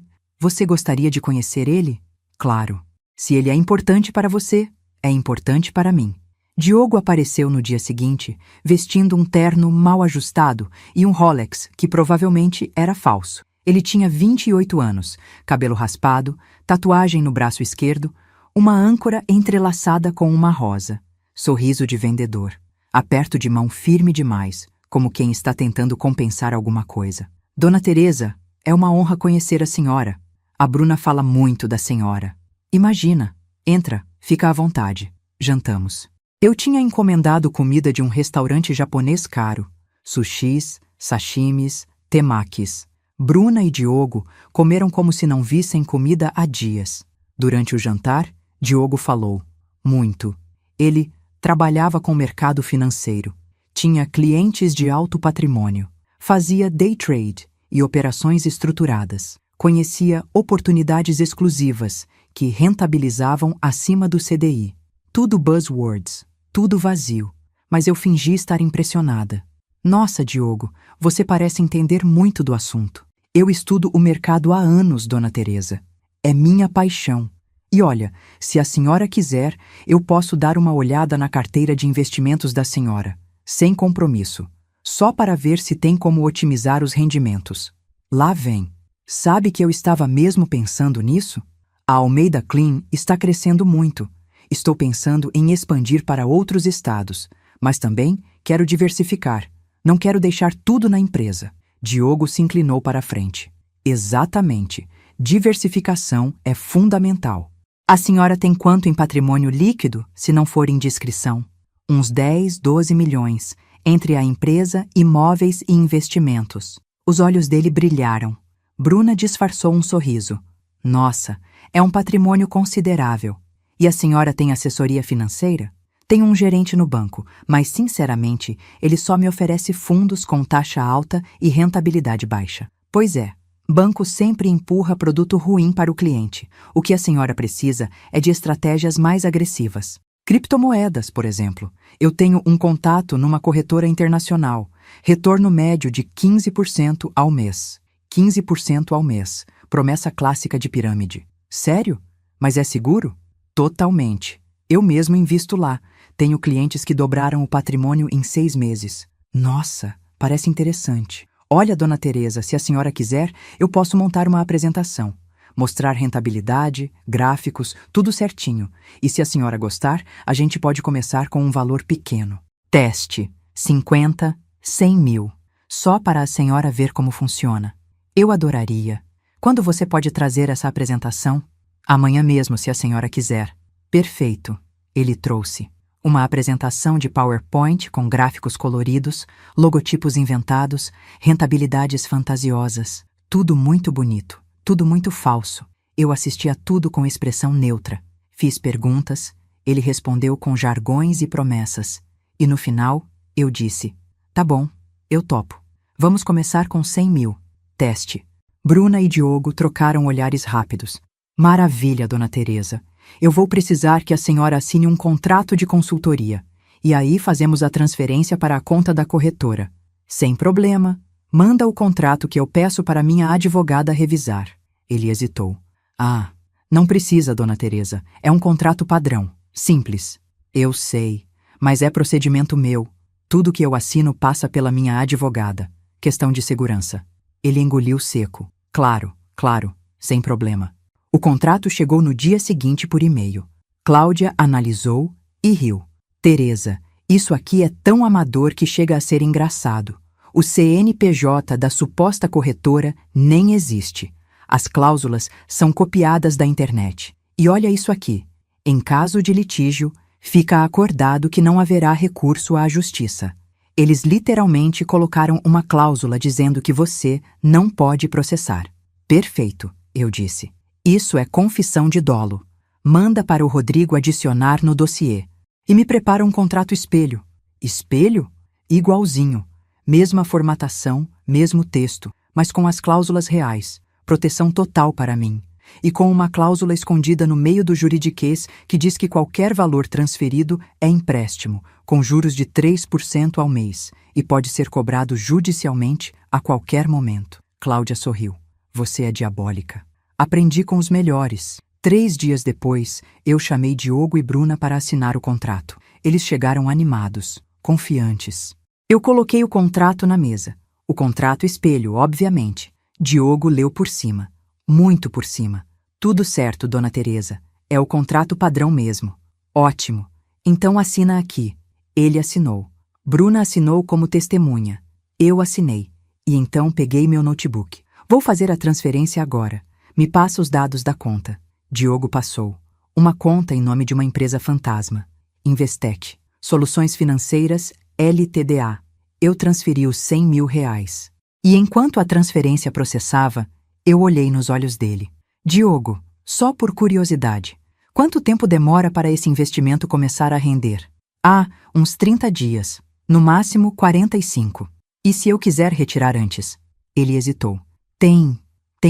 gostaria de conhecer ele? Claro. Se ele é importante para você, é importante para mim. Diogo apareceu no dia seguinte, vestindo um terno mal ajustado e um Rolex, que provavelmente era falso. Ele tinha 28 anos, cabelo raspado, tatuagem no braço esquerdo, uma âncora entrelaçada com uma rosa. Sorriso de vendedor. Aperto de mão firme demais, como quem está tentando compensar alguma coisa. Dona Teresa, é uma honra conhecer a senhora. A Bruna fala muito da senhora. Imagina. Entra, fica à vontade. Jantamos. Eu tinha encomendado comida de um restaurante japonês caro. Sushis, sashimis, temakis. Bruna e Diogo comeram como se não vissem comida há dias. Durante o jantar, Diogo falou. Muito. Ele trabalhava com o mercado financeiro. Tinha clientes de alto patrimônio. Fazia day trade e operações estruturadas. Conhecia oportunidades exclusivas que rentabilizavam acima do CDI. Tudo buzzwords, tudo vazio. Mas eu fingi estar impressionada. Nossa, Diogo, você parece entender muito do assunto. Eu estudo o mercado há anos, Dona Teresa. É minha paixão. E olha, se a senhora quiser, eu posso dar uma olhada na carteira de investimentos da senhora, sem compromisso, só para ver se tem como otimizar os rendimentos. Lá vem. Sabe que eu estava mesmo pensando nisso? A Almeida Clean está crescendo muito. Estou pensando em expandir para outros estados, mas também quero diversificar. Não quero deixar tudo na empresa. Diogo se inclinou para a frente. Exatamente. Diversificação é fundamental. A senhora tem quanto em patrimônio líquido, se não for indiscrição? Uns 10, 12 milhões, entre a empresa, imóveis e investimentos. Os olhos dele brilharam. Bruna disfarçou um sorriso. Nossa, é um patrimônio considerável. E a senhora tem assessoria financeira? Tenho um gerente no banco, mas, sinceramente, ele só me oferece fundos com taxa alta e rentabilidade baixa. Pois é, banco sempre empurra produto ruim para o cliente. O que a senhora precisa é de estratégias mais agressivas. Criptomoedas, por exemplo. Eu tenho um contato numa corretora internacional. Retorno médio de 15% ao mês. 15% ao mês. Promessa clássica de pirâmide. Sério? Mas é seguro? Totalmente. Eu mesmo invisto lá. Tenho clientes que dobraram o patrimônio em 6 meses. Nossa, parece interessante. Olha, Dona Teresa, se a senhora quiser, eu posso montar uma apresentação. Mostrar rentabilidade, gráficos, tudo certinho. E se a senhora gostar, a gente pode começar com um valor pequeno. Teste. 50, 100 mil. Só para a senhora ver como funciona. Eu adoraria. Quando você pode trazer essa apresentação? Amanhã mesmo, se a senhora quiser. Perfeito. Ele trouxe uma apresentação de PowerPoint com gráficos coloridos, logotipos inventados, rentabilidades fantasiosas. Tudo muito bonito, tudo muito falso. Eu assisti a tudo com expressão neutra. Fiz perguntas, ele respondeu com jargões e promessas. E no final, eu disse: tá bom, eu topo. Vamos começar com 100 mil. Teste. Bruna e Diogo trocaram olhares rápidos. Maravilha, dona Teresa. Eu vou precisar que a senhora assine um contrato de consultoria. E aí fazemos a transferência para a conta da corretora. Sem problema. Manda o contrato que eu peço para minha advogada revisar. Ele hesitou. Ah, não precisa, dona Teresa. É um contrato padrão. Simples. Eu sei. Mas é procedimento meu. Tudo que eu assino passa pela minha advogada. Questão de segurança. Ele engoliu seco. Claro, claro. Sem problema. O contrato chegou no dia seguinte por e-mail. Cláudia analisou e riu. Teresa, isso aqui é tão amador que chega a ser engraçado. O CNPJ da suposta corretora nem existe. As cláusulas são copiadas da internet. E olha isso aqui. Em caso de litígio, fica acordado que não haverá recurso à justiça. Eles literalmente colocaram uma cláusula dizendo que você não pode processar. Perfeito, eu disse. Isso é confissão de dolo. Manda para o Rodrigo adicionar no dossiê. E me prepara um contrato espelho. Espelho? Igualzinho. Mesma formatação, mesmo texto, mas com as cláusulas reais. Proteção total para mim. E com uma cláusula escondida no meio do juridiquês que diz que qualquer valor transferido é empréstimo, com juros de 3% ao mês, e pode ser cobrado judicialmente a qualquer momento. Cláudia sorriu. Você é diabólica. Aprendi com os melhores. 3 dias depois, eu chamei Diogo e Bruna para assinar o contrato. Eles chegaram animados, confiantes. Eu coloquei o contrato na mesa. O contrato espelho, obviamente. Diogo leu por cima. Muito por cima. Tudo certo, dona Teresa. É o contrato padrão mesmo. Ótimo. Então assina aqui. Ele assinou. Bruna assinou como testemunha. Eu assinei. E então peguei meu notebook. Vou fazer a transferência agora. Me passa os dados da conta. Diogo passou. Uma conta em nome de uma empresa fantasma. Investec. Soluções Financeiras LTDA. Eu transferi os 100 mil reais. E enquanto a transferência processava, eu olhei nos olhos dele. Diogo, só por curiosidade, quanto tempo demora para esse investimento começar a render? Ah, uns 30 dias. No máximo 45. E se eu quiser retirar antes? Ele hesitou. Tem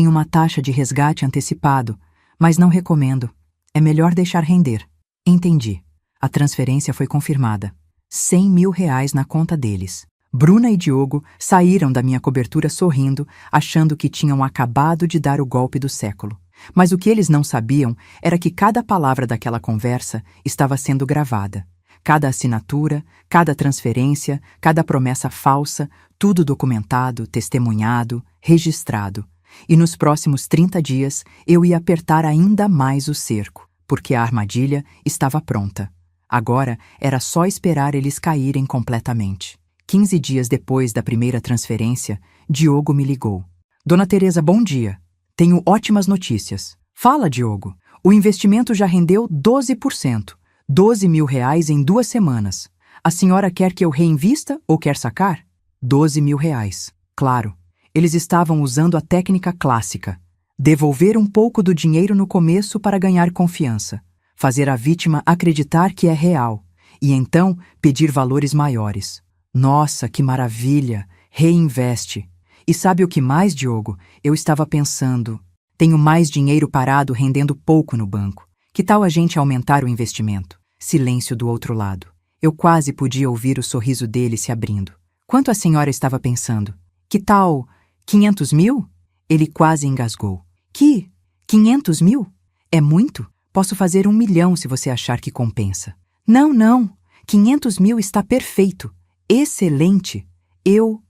uma taxa de resgate antecipado, mas não recomendo. É melhor deixar render. Entendi. A transferência foi confirmada. 100 mil reais na conta deles. Bruna e Diogo saíram da minha cobertura sorrindo, achando que tinham acabado de dar o golpe do século. Mas o que eles não sabiam era que cada palavra daquela conversa estava sendo gravada. Cada assinatura, cada transferência, cada promessa falsa, tudo documentado, testemunhado, registrado. E nos próximos 30 dias eu ia apertar ainda mais o cerco, porque a armadilha estava pronta. Agora era só esperar eles caírem completamente. 15 dias depois da primeira transferência, Diogo me ligou. Dona Teresa, bom dia. Tenho ótimas notícias. Fala, Diogo. O investimento já rendeu 12%. 12 mil reais em 2 semanas. A senhora quer que eu reinvista ou quer sacar? 12 mil reais. Claro. Eles estavam usando a técnica clássica. Devolver um pouco do dinheiro no começo para ganhar confiança. Fazer a vítima acreditar que é real. E então pedir valores maiores. Nossa, que maravilha! Reinveste. E sabe o que mais, Diogo? Eu estava pensando. Tenho mais dinheiro parado rendendo pouco no banco. Que tal a gente aumentar o investimento? Silêncio do outro lado. Eu quase podia ouvir o sorriso dele se abrindo. Quanto a senhora estava pensando? Que tal 500 mil? Ele quase engasgou. Que? 500 mil? É muito? Posso fazer 1 milhão se você achar que compensa. Não. 500 mil está perfeito. Excelente. Eu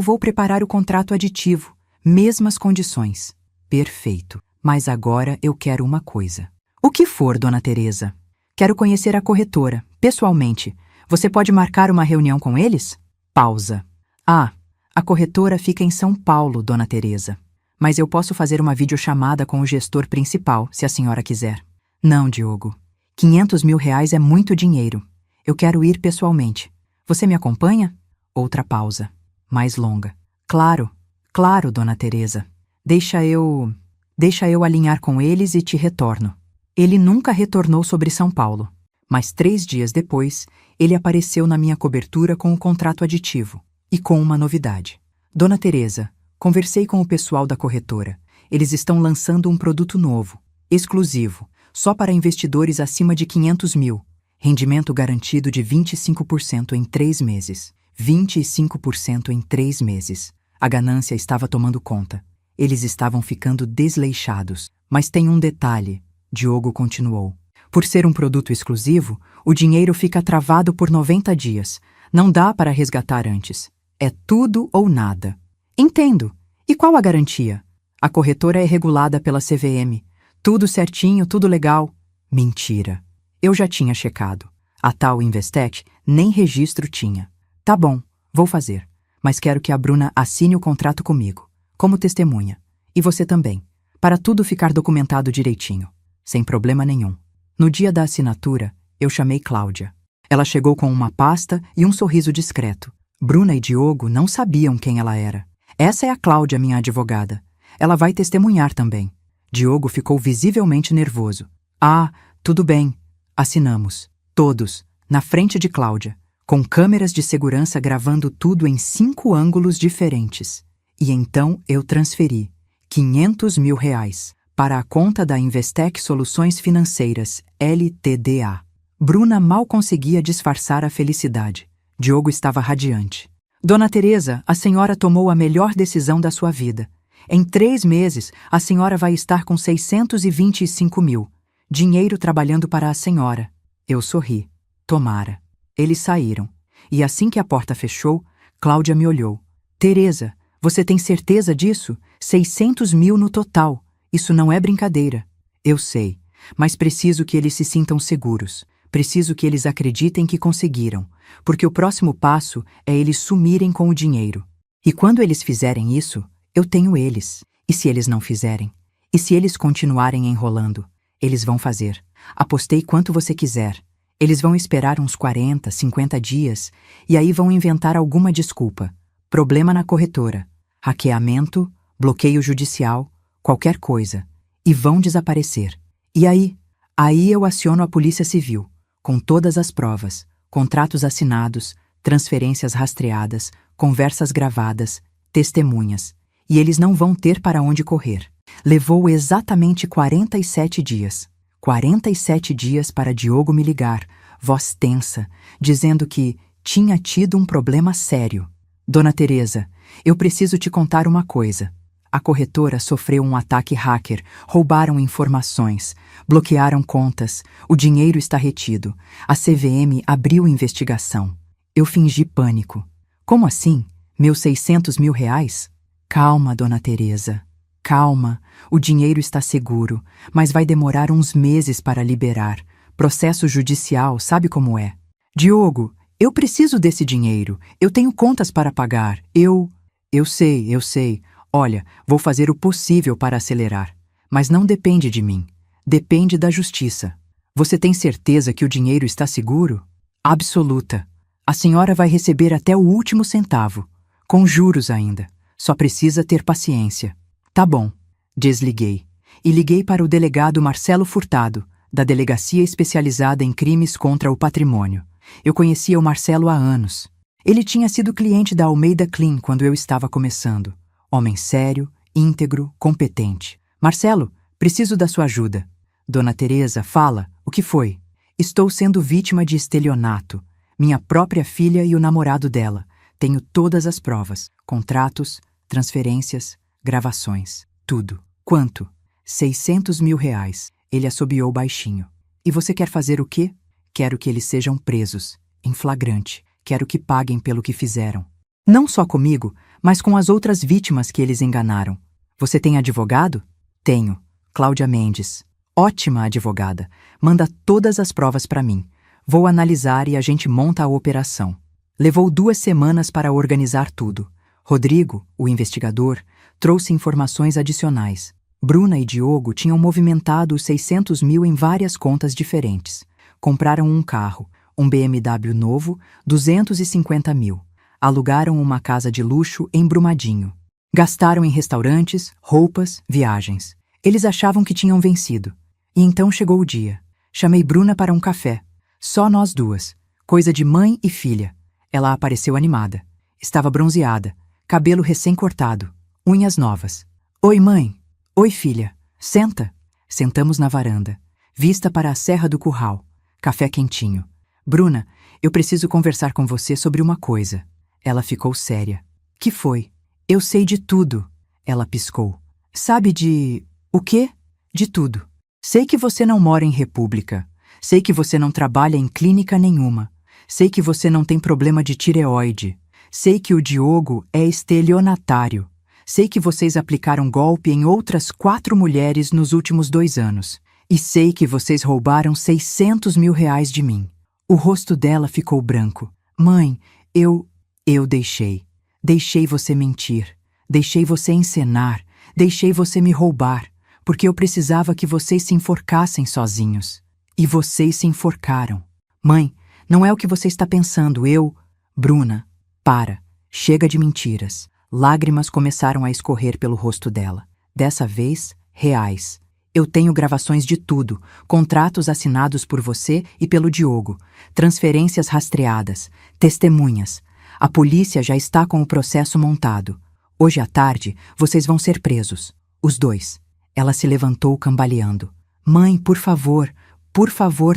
vou preparar o contrato aditivo. Mesmas condições. Perfeito. Mas agora eu quero uma coisa. O que for, dona Teresa? Quero conhecer a corretora, pessoalmente. Você pode marcar uma reunião com eles? Pausa. Ah, a corretora fica em São Paulo, dona Teresa. Mas eu posso fazer uma videochamada com o gestor principal, se a senhora quiser. Não, Diogo. 500 mil reais é muito dinheiro. Eu quero ir pessoalmente. Você me acompanha? Outra pausa. Mais longa. Claro, dona Teresa. Deixa eu alinhar com eles e te retorno. Ele nunca retornou sobre São Paulo. Mas 3 dias depois, ele apareceu na minha cobertura com o contrato aditivo. E com uma novidade. Dona Teresa, conversei com o pessoal da corretora. Eles estão lançando um produto novo, exclusivo, só para investidores acima de 500 mil. Rendimento garantido de 25% em 3 meses. 25% em 3 meses. A ganância estava tomando conta. Eles estavam ficando desleixados. Mas tem um detalhe, Diogo continuou. Por ser um produto exclusivo, o dinheiro fica travado por 90 dias. Não dá para resgatar antes. É tudo ou nada. Entendo. E qual a garantia? A corretora é regulada pela CVM. Tudo certinho, tudo legal. Mentira. Eu já tinha checado. A tal Investec nem registro tinha. Tá bom, vou fazer. Mas quero que a Bruna assine o contrato comigo, como testemunha. E você também, para tudo ficar documentado direitinho, sem problema nenhum. No dia da assinatura, eu chamei Cláudia. Ela chegou com uma pasta e um sorriso discreto. Bruna e Diogo não sabiam quem ela era. Essa é a Cláudia, minha advogada. Ela vai testemunhar também. Diogo ficou visivelmente nervoso. Ah, tudo bem. Assinamos. Todos, na frente de Cláudia, com câmeras de segurança gravando tudo em 5 ângulos diferentes. E então eu transferi 500 mil reais para a conta da Investec Soluções Financeiras, LTDA. Bruna mal conseguia disfarçar a felicidade. Diogo estava radiante. Dona Teresa, a senhora tomou a melhor decisão da sua vida. Em 3 meses, a senhora vai estar com 625 mil. Dinheiro trabalhando para a senhora. Eu sorri. Tomara. Eles saíram. E assim que a porta fechou, Cláudia me olhou. Teresa, você tem certeza disso? 600 mil no total. Isso não é brincadeira. Eu sei, mas preciso que eles se sintam seguros. Preciso que eles acreditem que conseguiram, porque o próximo passo é eles sumirem com o dinheiro. E quando eles fizerem isso, eu tenho eles. E se eles não fizerem? E se eles continuarem enrolando? Eles vão fazer. Apostei quanto você quiser. Eles vão esperar uns 40, 50 dias e aí vão inventar alguma desculpa. Problema na corretora, hackeamento, bloqueio judicial, qualquer coisa. E vão desaparecer. E aí? Aí eu aciono a Polícia Civil, com todas as provas, contratos assinados, transferências rastreadas, conversas gravadas, testemunhas. E eles não vão ter para onde correr. Levou exatamente 47 dias. 47 dias para Diogo me ligar, voz tensa, dizendo que tinha tido um problema sério. Dona Teresa, eu preciso te contar uma coisa. A corretora sofreu um ataque hacker, roubaram informações, bloquearam contas, o dinheiro está retido. A CVM abriu investigação. Eu fingi pânico. Como assim? Meus 600 mil reais? Calma, Dona Teresa. Calma, o dinheiro está seguro, mas vai demorar uns meses para liberar. Processo judicial, sabe como é? Diogo, eu preciso desse dinheiro. Eu tenho contas para pagar. Eu sei. Olha, vou fazer o possível para acelerar. Mas não depende de mim. Depende da justiça. Você tem certeza que o dinheiro está seguro? Absoluta. A senhora vai receber até o último centavo. Com juros ainda. Só precisa ter paciência. Tá bom. Desliguei. E liguei para o delegado Marcelo Furtado, da Delegacia Especializada em Crimes contra o Patrimônio. Eu conhecia o Marcelo há anos. Ele tinha sido cliente da Almeida Clean quando eu estava começando. Homem sério, íntegro, competente. Marcelo, preciso da sua ajuda. Dona Teresa, fala, o que foi? Estou sendo vítima de estelionato. Minha própria filha e o namorado dela. Tenho todas as provas, contratos, transferências, gravações, tudo. Quanto? 600 mil reais. Ele assobiou baixinho. E você quer fazer o quê? Quero que eles sejam presos, em flagrante. Quero que paguem pelo que fizeram. Não só comigo, mas com as outras vítimas que eles enganaram. Você tem advogado? Tenho. Cláudia Mendes. Ótima advogada. Manda todas as provas para mim. Vou analisar e a gente monta a operação. Levou 2 semanas para organizar tudo. Rodrigo, o investigador, trouxe informações adicionais. Bruna e Diogo tinham movimentado os 600 mil em várias contas diferentes. Compraram um carro, um BMW novo, 250 mil. Alugaram uma casa de luxo em Brumadinho. Gastaram em restaurantes, roupas, viagens. Eles achavam que tinham vencido. E então chegou o dia. Chamei Bruna para um café. Só nós duas. Coisa de mãe e filha. Ela apareceu animada. Estava bronzeada, cabelo recém-cortado, unhas novas. Oi, mãe. Oi, filha. Senta. Sentamos na varanda, vista para a Serra do Curral. Café quentinho. Bruna, eu preciso conversar com você sobre uma coisa. Ela ficou séria. Que foi? Eu sei de tudo. Ela piscou. Sabe de... o quê? De tudo. Sei que você não mora em república. Sei que você não trabalha em clínica nenhuma. Sei que você não tem problema de tireoide. Sei que o Diogo é estelionatário. Sei que vocês aplicaram golpe em outras 4 mulheres nos últimos 2 anos. E sei que vocês roubaram 600 mil reais de mim. O rosto dela ficou branco. Mãe, eu deixei. Deixei você mentir. Deixei você encenar. Deixei você me roubar. Porque eu precisava que vocês se enforcassem sozinhos. E vocês se enforcaram. Mãe, não é o que você está pensando. Bruna, para. Chega de mentiras. Lágrimas começaram a escorrer pelo rosto dela. Dessa vez, reais. Eu tenho gravações de tudo, contratos assinados por você e pelo Diogo, transferências rastreadas, testemunhas. A polícia já está com o processo montado. Hoje à tarde, vocês vão ser presos. Os 2. Ela se levantou cambaleando. Mãe, por favor,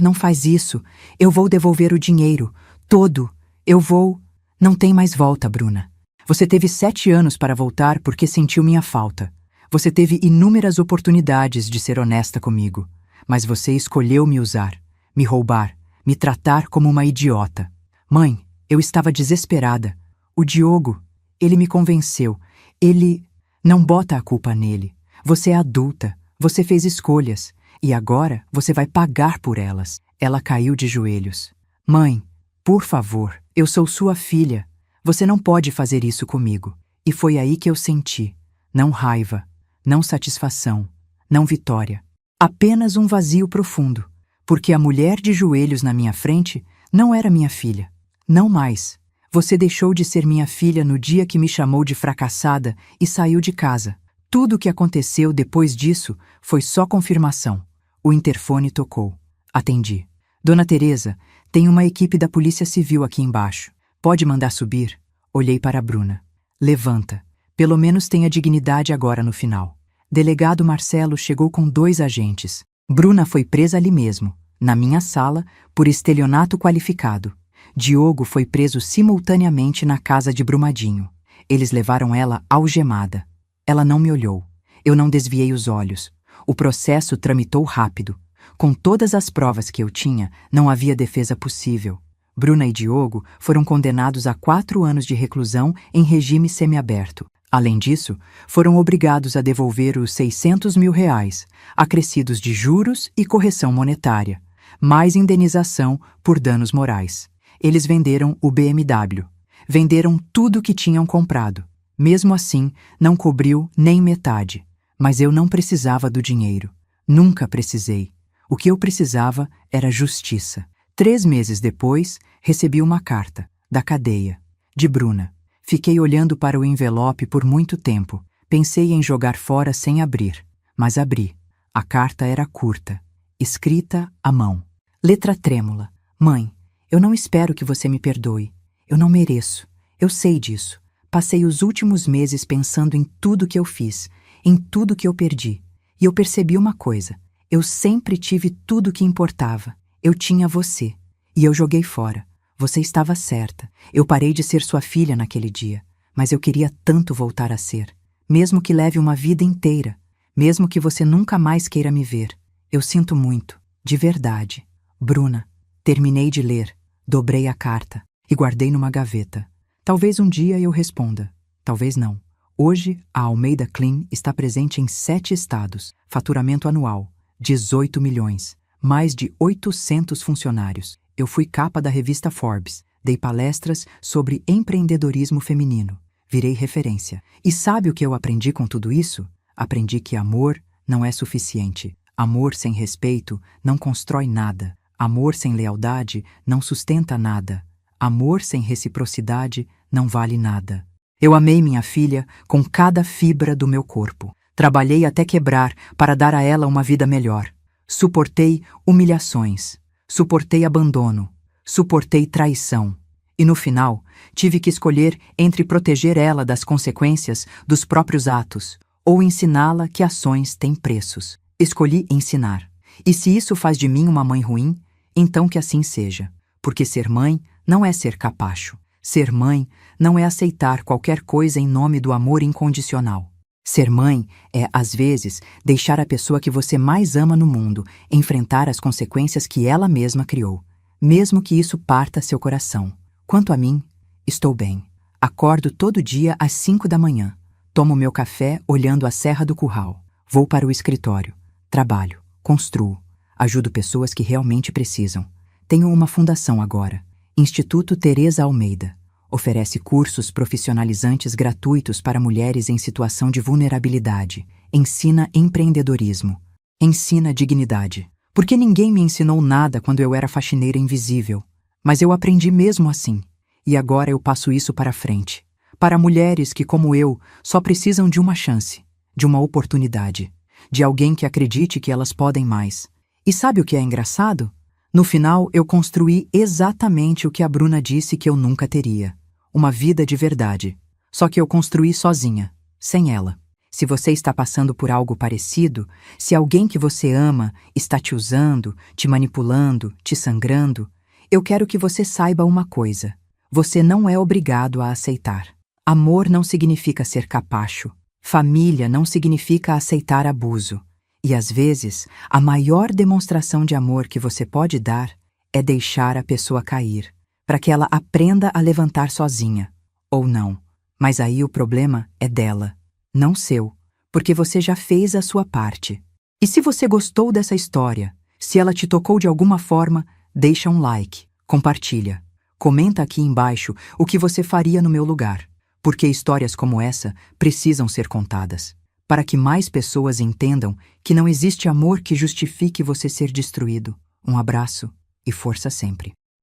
não faz isso. Eu vou devolver o dinheiro. Todo. Eu vou... Não tem mais volta, Bruna. Você teve 7 anos para voltar porque sentiu minha falta. Você teve inúmeras oportunidades de ser honesta comigo. Mas você escolheu me usar, me roubar, me tratar como uma idiota. Mãe, eu estava desesperada. O Diogo, ele me convenceu. Ele... Não bota a culpa nele. Você é adulta. Você fez escolhas. E agora você vai pagar por elas. Ela caiu de joelhos. Mãe, por favor, eu sou sua filha. Você não pode fazer isso comigo. E foi aí que eu senti. Não raiva, não satisfação, não vitória. Apenas um vazio profundo. Porque a mulher de joelhos na minha frente não era minha filha. Não mais. Você deixou de ser minha filha no dia que me chamou de fracassada e saiu de casa. Tudo o que aconteceu depois disso foi só confirmação. O interfone tocou. Atendi. Dona Teresa, tem uma equipe da Polícia Civil aqui embaixo. Pode mandar subir? Olhei para a Bruna. Levanta. Pelo menos tenha dignidade agora no final. Delegado Marcelo chegou com 2 agentes. Bruna foi presa ali mesmo, na minha sala, por estelionato qualificado. Diogo foi preso simultaneamente na casa de Brumadinho. Eles levaram ela algemada. Ela não me olhou. Eu não desviei os olhos. O processo tramitou rápido. Com todas as provas que eu tinha, não havia defesa possível. Bruna e Diogo foram condenados a 4 anos de reclusão em regime semiaberto. Além disso, foram obrigados a devolver os 600 mil reais, acrescidos de juros e correção monetária, mais indenização por danos morais. Eles venderam o BMW. Venderam tudo que tinham comprado. Mesmo assim, não cobriu nem metade. Mas eu não precisava do dinheiro. Nunca precisei. O que eu precisava era justiça. 3 meses depois, recebi uma carta, da cadeia, de Bruna. Fiquei olhando para o envelope por muito tempo. Pensei em jogar fora sem abrir, mas abri. A carta era curta, escrita à mão. Letra trêmula. Mãe, eu não espero que você me perdoe. Eu não mereço. Eu sei disso. Passei os últimos meses pensando em tudo que eu fiz, em tudo que eu perdi. E eu percebi uma coisa. Eu sempre tive tudo que importava. Eu tinha você. E eu joguei fora. Você estava certa. Eu parei de ser sua filha naquele dia. Mas eu queria tanto voltar a ser. Mesmo que leve uma vida inteira. Mesmo que você nunca mais queira me ver. Eu sinto muito. De verdade. Bruna. Terminei de ler. Dobrei a carta. E guardei numa gaveta. Talvez um dia eu responda. Talvez não. Hoje, a Almeida Clean está presente em 7 estados. Faturamento anual. 18 milhões. Mais de 800 funcionários. Eu fui capa da revista Forbes. Dei palestras sobre empreendedorismo feminino. Virei referência. E sabe o que eu aprendi com tudo isso? Aprendi que amor não é suficiente. Amor sem respeito não constrói nada. Amor sem lealdade não sustenta nada. Amor sem reciprocidade não vale nada. Eu amei minha filha com cada fibra do meu corpo. Trabalhei até quebrar para dar a ela uma vida melhor. Suportei humilhações. suportei abandono, suportei traição. E no final, tive que escolher entre proteger ela das consequências dos próprios atos ou ensiná-la que ações têm preços. Escolhi ensinar. E se isso faz de mim uma mãe ruim, então que assim seja. Porque ser mãe não é ser capacho. Ser mãe não é aceitar qualquer coisa em nome do amor incondicional. Ser mãe é, às vezes, deixar a pessoa que você mais ama no mundo enfrentar as consequências que ela mesma criou, mesmo que isso parta seu coração. Quanto a mim, estou bem. Acordo todo dia às 5 da manhã. Tomo meu café olhando a Serra do Curral. Vou para o escritório. Trabalho. Construo. Ajudo pessoas que realmente precisam. Tenho uma fundação agora. Instituto Teresa Almeida. Oferece cursos profissionalizantes gratuitos para mulheres em situação de vulnerabilidade. Ensina empreendedorismo. Ensina dignidade. Porque ninguém me ensinou nada quando eu era faxineira invisível. Mas eu aprendi mesmo assim. E agora eu passo isso para frente. Para mulheres que, como eu, só precisam de uma chance, de uma oportunidade, de alguém que acredite que elas podem mais. E sabe o que é engraçado? No final, eu construí exatamente o que a Bruna disse que eu nunca teria. Uma vida de verdade. Só que eu construí sozinha, sem ela. Se você está passando por algo parecido, se alguém que você ama está te usando, te manipulando, te sangrando, eu quero que você saiba uma coisa. Você não é obrigado a aceitar. Amor não significa ser capacho. Família não significa aceitar abuso. E às vezes, a maior demonstração de amor que você pode dar é deixar a pessoa cair, para que ela aprenda a levantar sozinha. Ou não. Mas aí o problema é dela, não seu, porque você já fez a sua parte. E se você gostou dessa história, se ela te tocou de alguma forma, deixa um like, compartilha. Comenta aqui embaixo o que você faria no meu lugar, porque histórias como essa precisam ser contadas, para que mais pessoas entendam que não existe amor que justifique você ser destruído. Um abraço e força sempre.